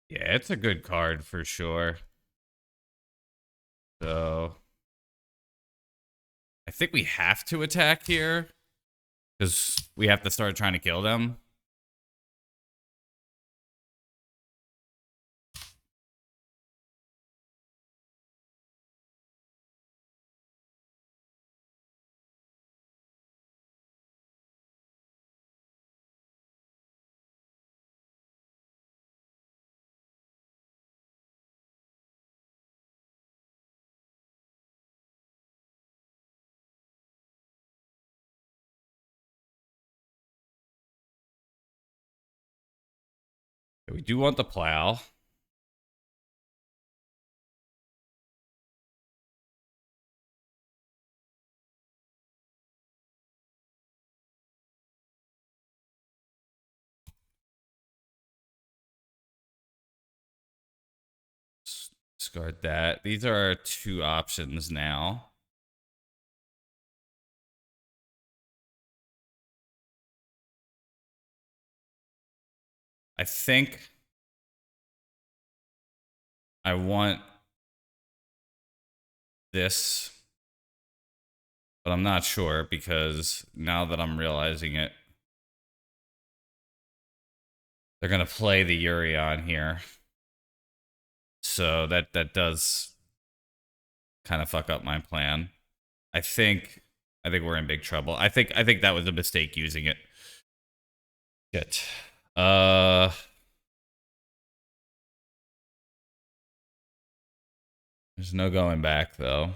Yeah, it's a good card for sure. So I think we have to attack here because we have to start trying to kill them. We do want the plow. Discard that. These are our two options now. I think I want this, but I'm not sure because now that I'm realizing it, they're gonna play the Urion here. So that does kind of fuck up my plan. I think we're in big trouble. I think that was a mistake using it. Shit. There's no going back though.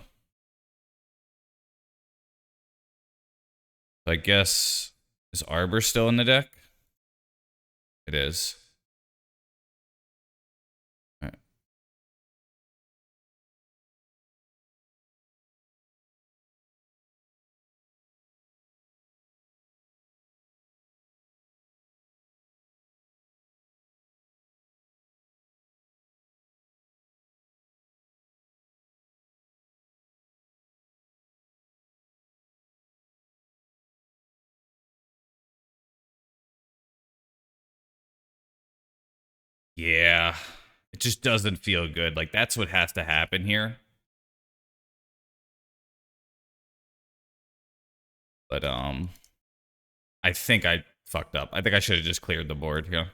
So I guess is Arbor still in the deck? It is. All right. Yeah. It just doesn't feel good. Like, that's what has to happen here. But, I think I fucked up. I think I should have just cleared the board, yeah.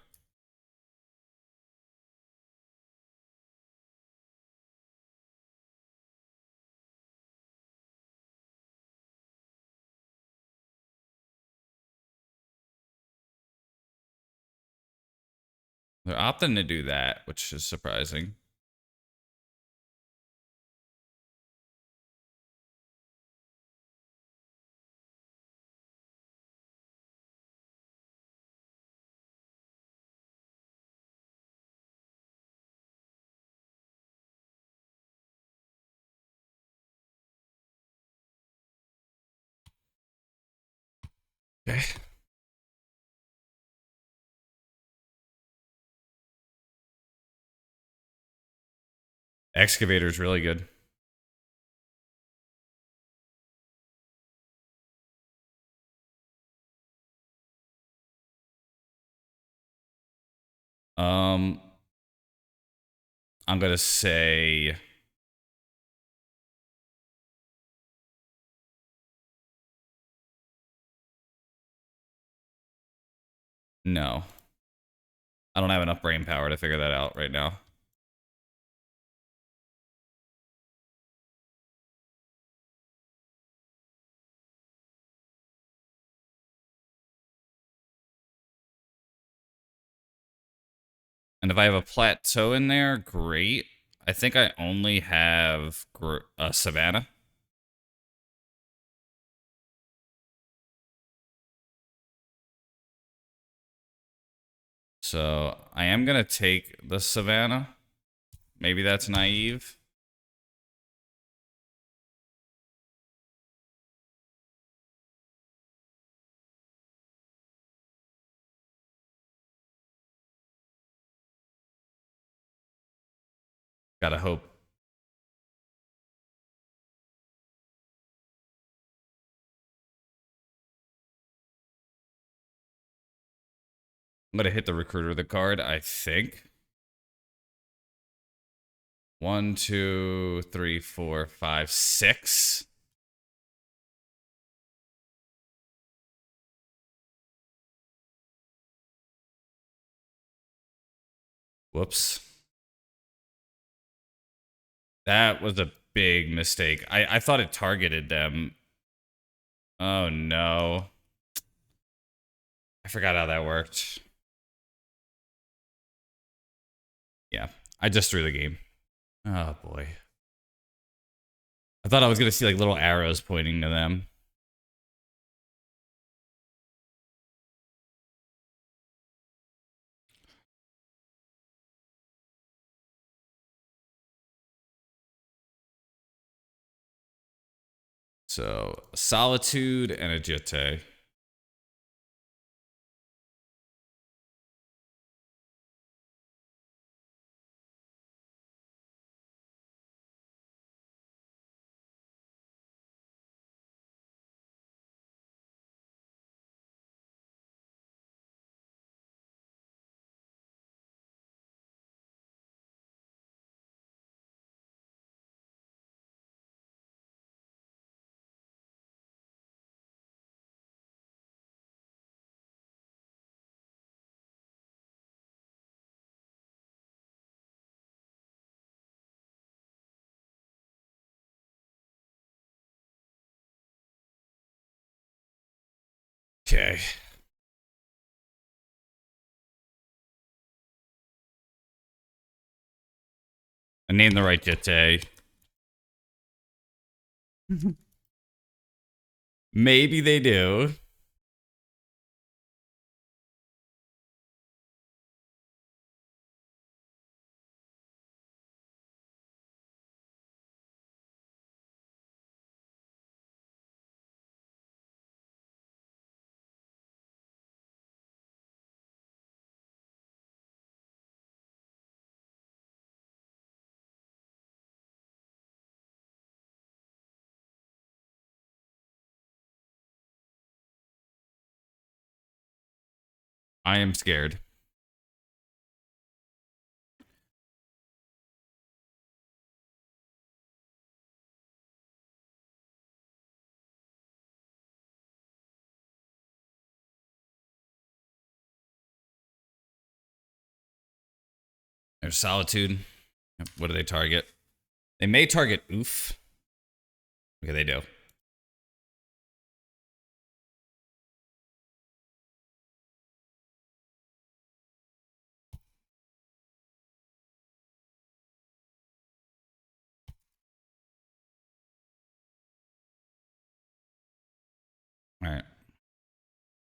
They're opting to do that, which is surprising. Okay. Excavator's really good. Um, I'm gonna say no. I don't have enough brain power to figure that out right now. And if I have a plateau in there, great. I think I only have Savannah. So I am going to take the Savannah. Maybe that's naive. Gotta hope. I'm going to hit the recruiter the card, I think. 1, 2, 3, 4, 5, 6. Whoops. That was a big mistake. I thought it targeted them. Oh no. I forgot how that worked. Yeah, I just threw the game. Oh boy. I thought I was going to see like little arrows pointing to them. So, Solitude and a Jitte. Okay. I named the right Jitte. Maybe they do. I am scared. There's Solitude. What do they target? They may target Oof. Okay, they do. All right.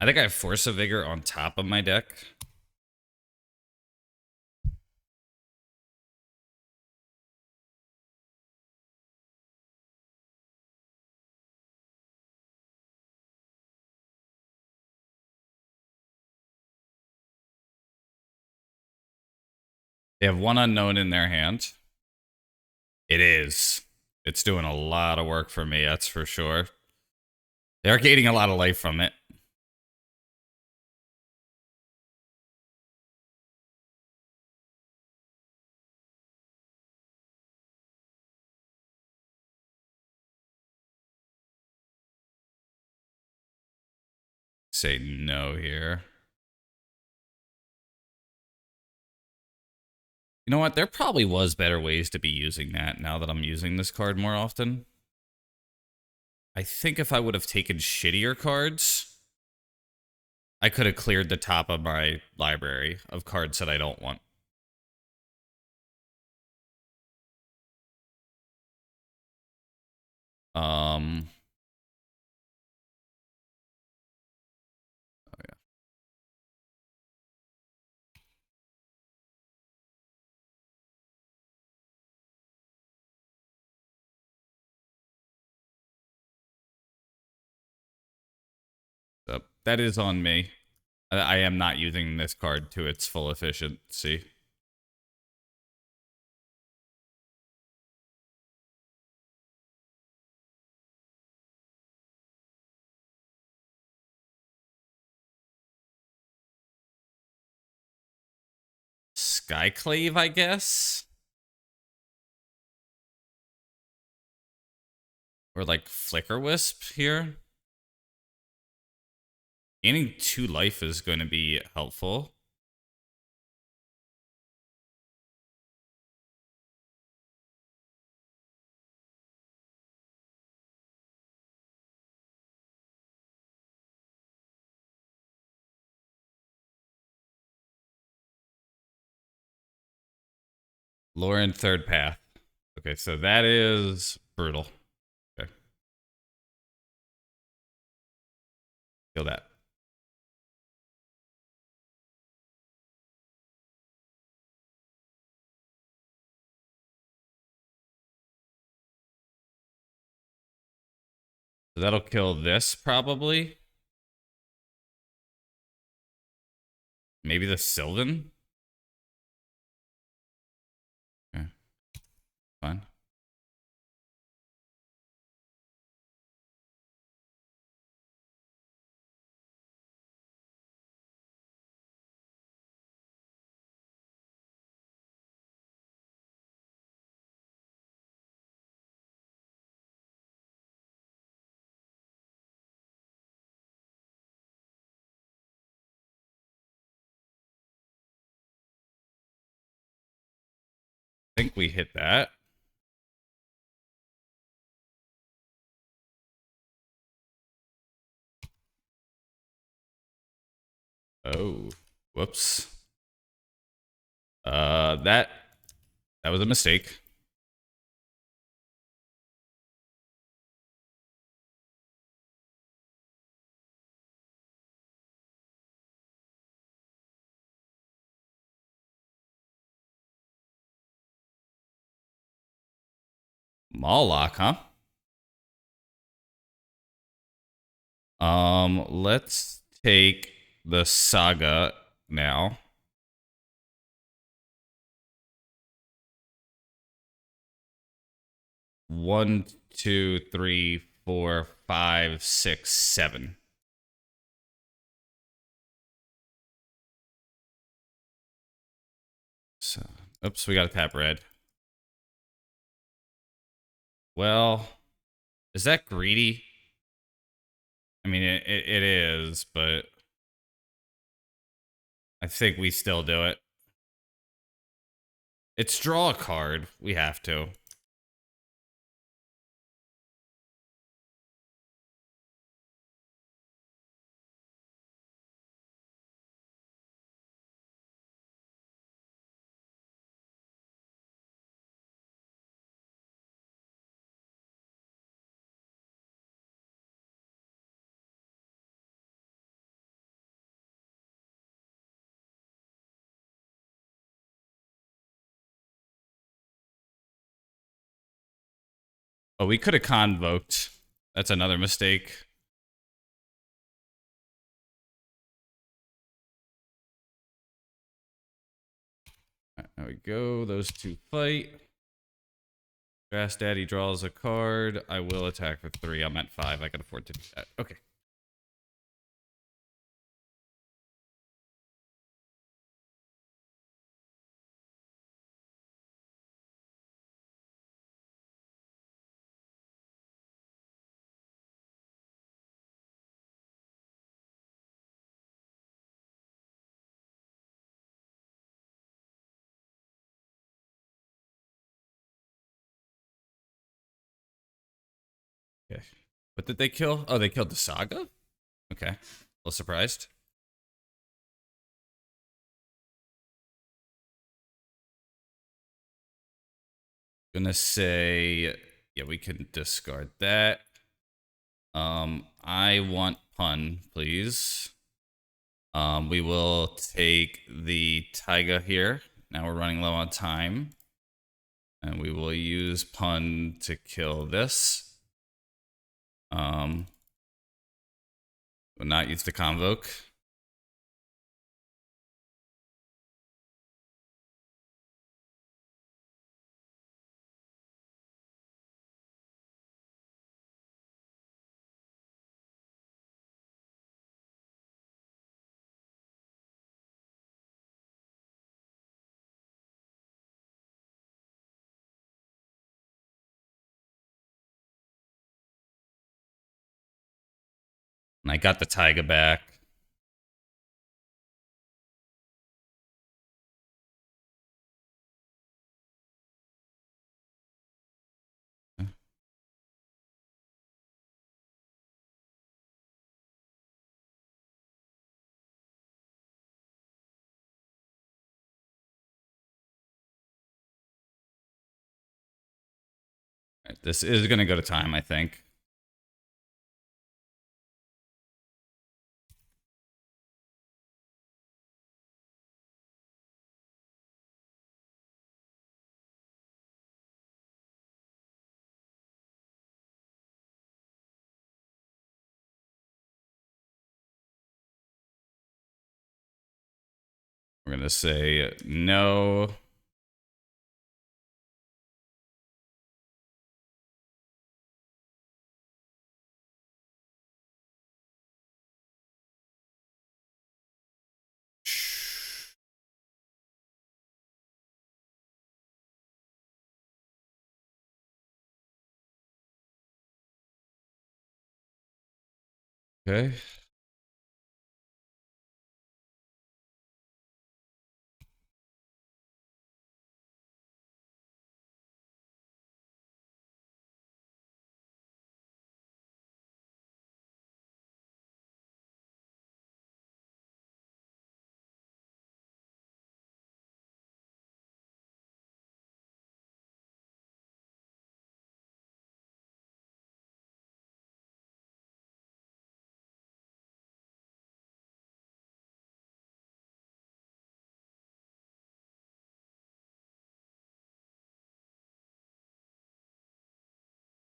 I think I have Force of Vigor on top of my deck. They have one unknown in their hand. It is. It's doing a lot of work for me, that's for sure. They're gaining a lot of life from it. Say no here. You know what? There probably was better ways to be using that now that I'm using this card more often. I think if I would have taken shittier cards, I could have cleared the top of my library of cards that I don't want. Oh yeah. So that is on me. I am not using this card to its full efficiency. Skyclave, I guess? Or like Flicker Wisp here? Gaining 2 life is going to be helpful. Lauren, third path. Okay, so that is brutal. Okay. Kill that. So that'll kill this, probably. Maybe the Sylvan? Okay. Fine. I think we hit that. Oh, whoops. That was a mistake. Mawlock, huh? Let's take the Saga now. One, two, three, four, five, six, seven. So, oops, we got to tap red. Well, is that greedy? I mean, it is, but I think we still do it. It's draw a card. We have to. Oh, we could have convoked. That's another mistake. Right, there we go. Those two fight. Grass Daddy draws a card. I will attack for 3. I'm at 5. I can afford to do that. Okay. Okay. What did they kill? Oh, they killed the Saga? Okay. A little surprised. Gonna say, yeah, we can discard that. I want pun, please. We will take the Taiga here. Now we're running low on time. And we will use pun to kill this. Will not use the convoke. And I got the Taiga back. Right, this is going to go to time, I think. We're going to say no. Okay.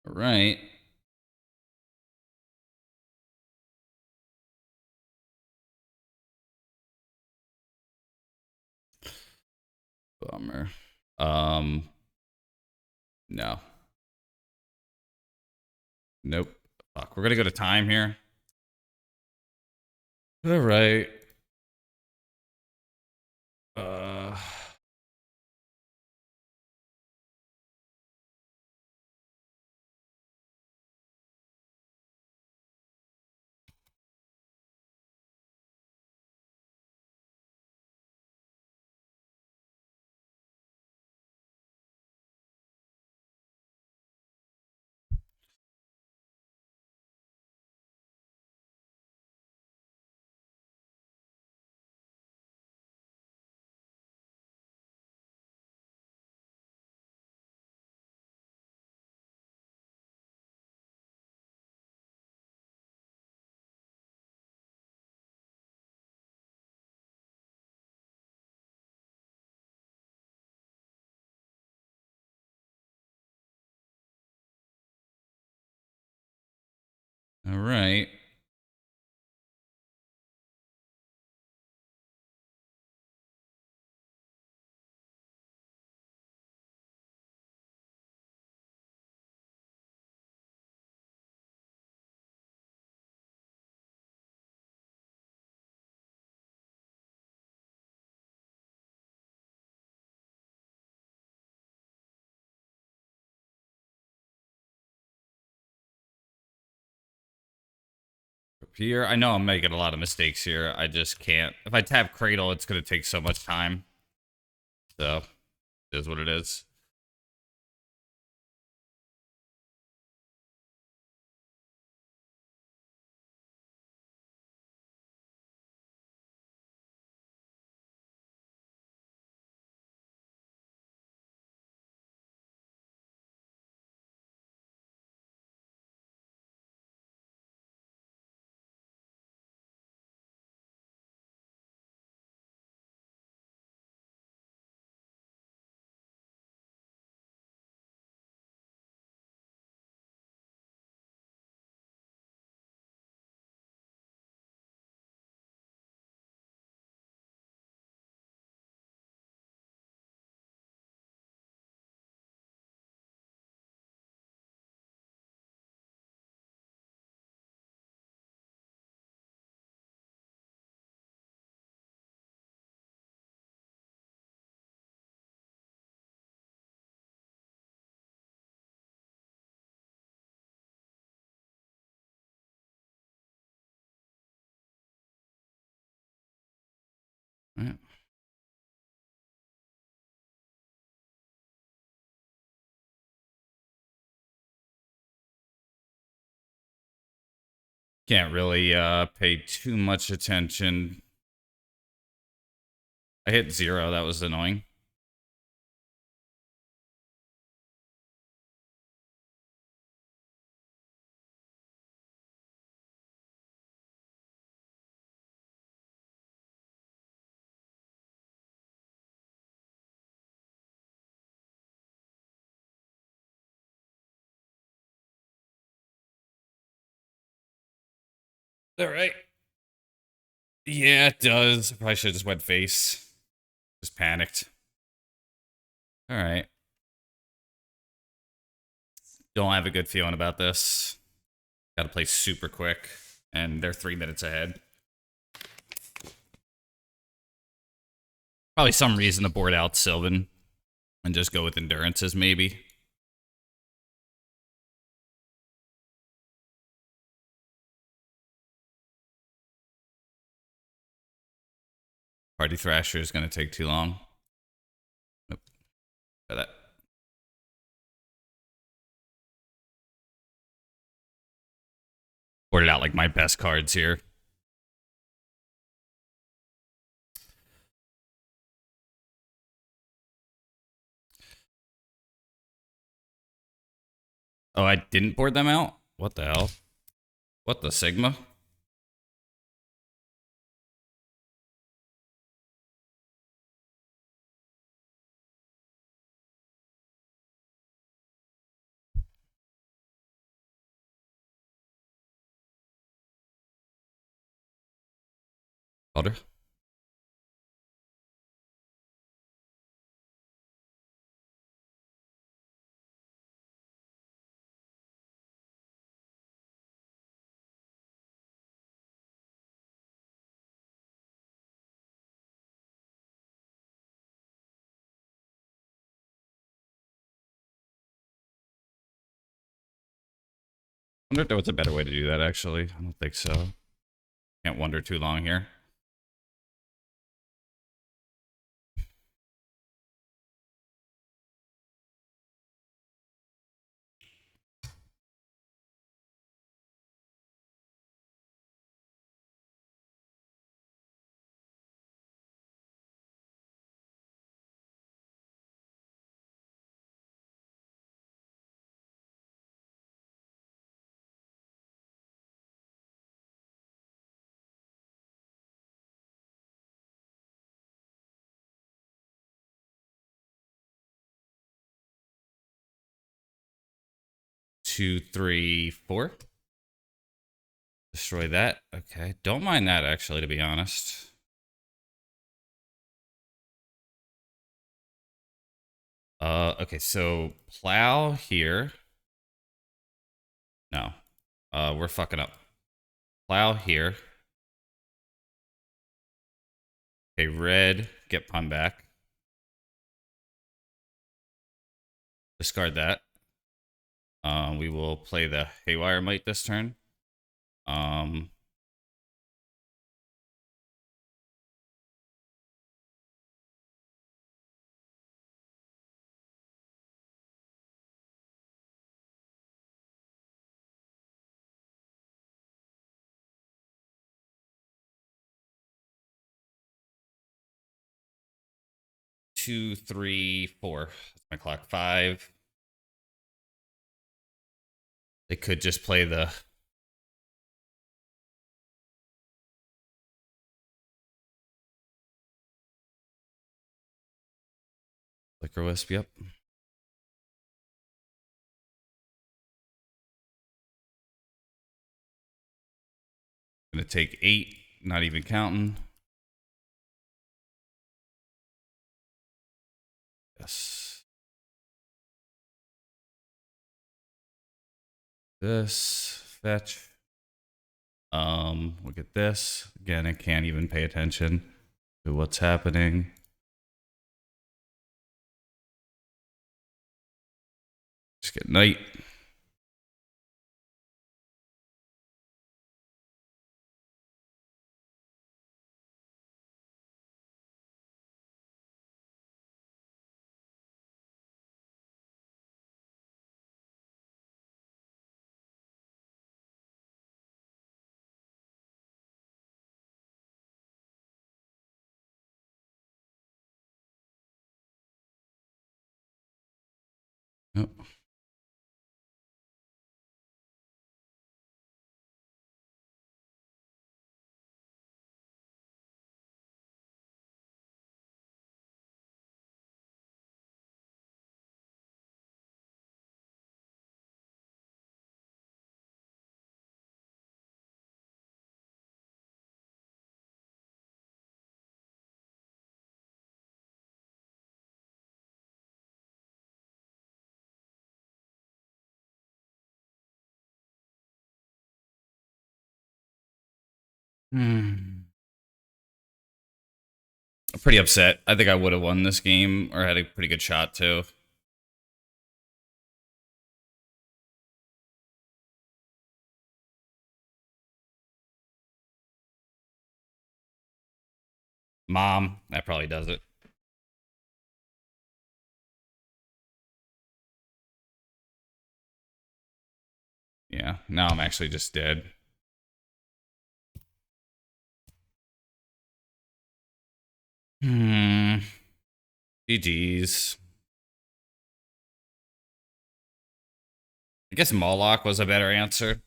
All right. Bummer. No. Nope. Fuck. We're going to go to time here. All right. Uh All right. Here, I know I'm making a lot of mistakes here. I just can't. If I tap Cradle, it's going to take so much time. So, it is what it is. Right. Can't really pay too much attention. I hit 0. That was annoying. All right. Yeah, it does. I probably should have just went face. Just panicked. All right. Don't have a good feeling about this. Got to play super quick, and they're 3 minutes ahead. Probably some reason to board out Sylvan and just go with endurances, maybe. Party Thrasher is going to take too long. Nope. Try that. Boarded out like my best cards here. Oh, I didn't board them out? What the hell? What the Sigma? Other? I wonder if there was a better way to do that, actually. I don't think so. Can't wonder too long here. Two, three, four. Destroy that. Okay. Don't mind that, actually, to be honest. Okay, so plow here. No. We're fucking up. Plow here. Okay, red. Get pawn back. Discard that. We will play the Haywire Might this turn. 2, 3, 4. That's my clock. 5. They could just play the Flicker Wisp. Yep. Gonna take 8, not even counting. Yes. This fetch. Look at this. Again, I can't even pay attention to what's happening. Just get knight. Yep. I'm pretty upset. I think I would have won this game or had a pretty good shot too. Mom, that probably does it. Yeah, now I'm actually just dead. GG's. I guess Moloch was a better answer.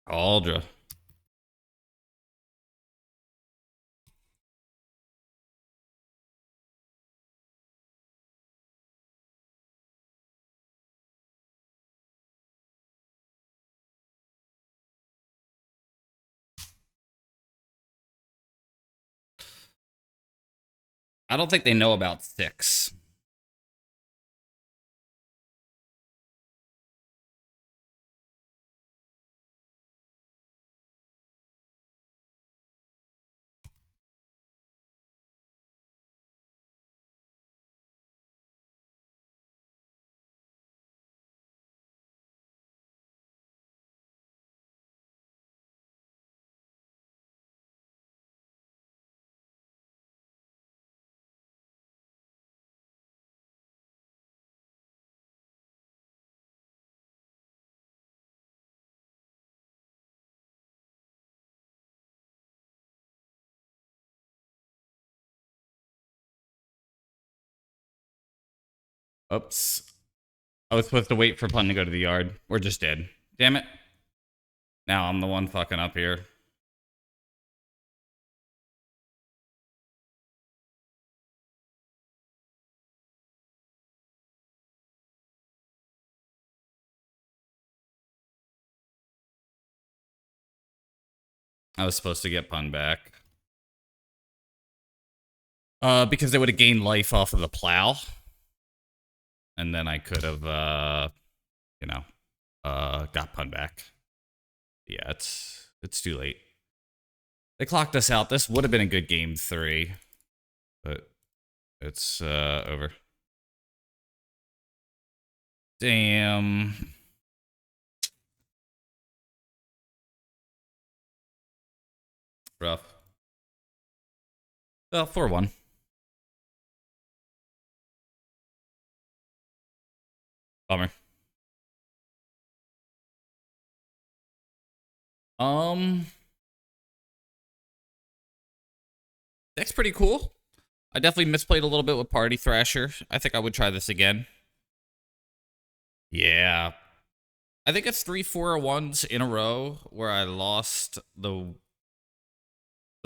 Aldra. I don't think they know about 6. Oops. I was supposed to wait for Pun to go to the yard. We're just dead. Damn it. Now I'm the one fucking up here. I was supposed to get Pun back. Because they would have gained life off of the plow. And then I could have, got Pun back. Yeah, it's too late. They clocked us out. This would have been a good game 3. But it's over. Damn. Rough. Well, 4-1. Bummer. Deck's pretty cool. I definitely misplayed a little bit with Party Thrasher. I think I would try this again. Yeah. I think it's 3-4-1s in a row where I lost the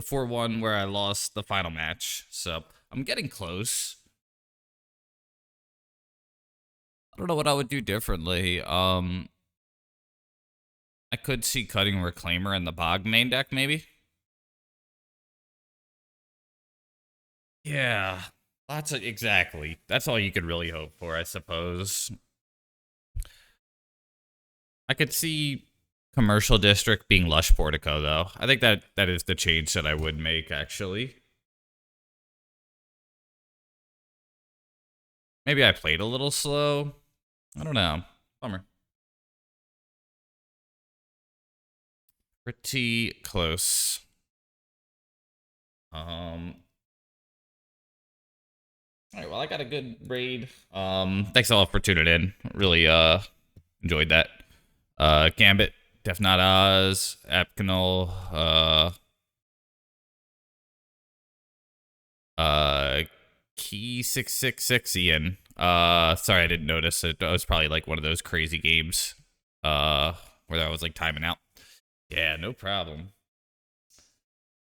4-1 where I lost the final match. So I'm getting close. I don't know what I would do differently. I could see cutting Reclaimer in the Bog main deck, maybe. Yeah, exactly. That's all you could really hope for, I suppose. I could see Commercial District being Lush Portico, though. I think that is the change that I would make, actually. Maybe I played a little slow. I don't know. Bummer. Pretty close. All right, well, I got a good raid. Thanks all for tuning in. Really enjoyed that. Gambit, Def Not Oz, Apcanol, Key 666 Ian. Sorry I didn't notice it. It was probably like one of those crazy games where I was like timing out. Yeah, no problem.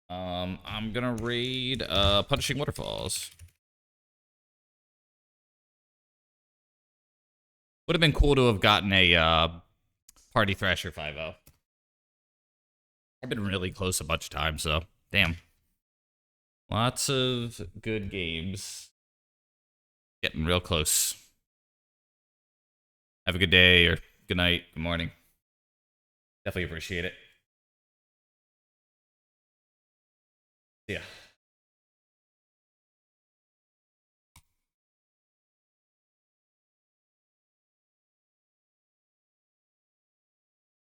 I'm gonna raid Punishing Waterfalls. Would have been cool to have gotten a Party Thrasher 5-0. I've been really close a bunch of times, so damn. Lots of good games. Getting real close. Have a good day or good night, good morning. Definitely appreciate it. Yeah.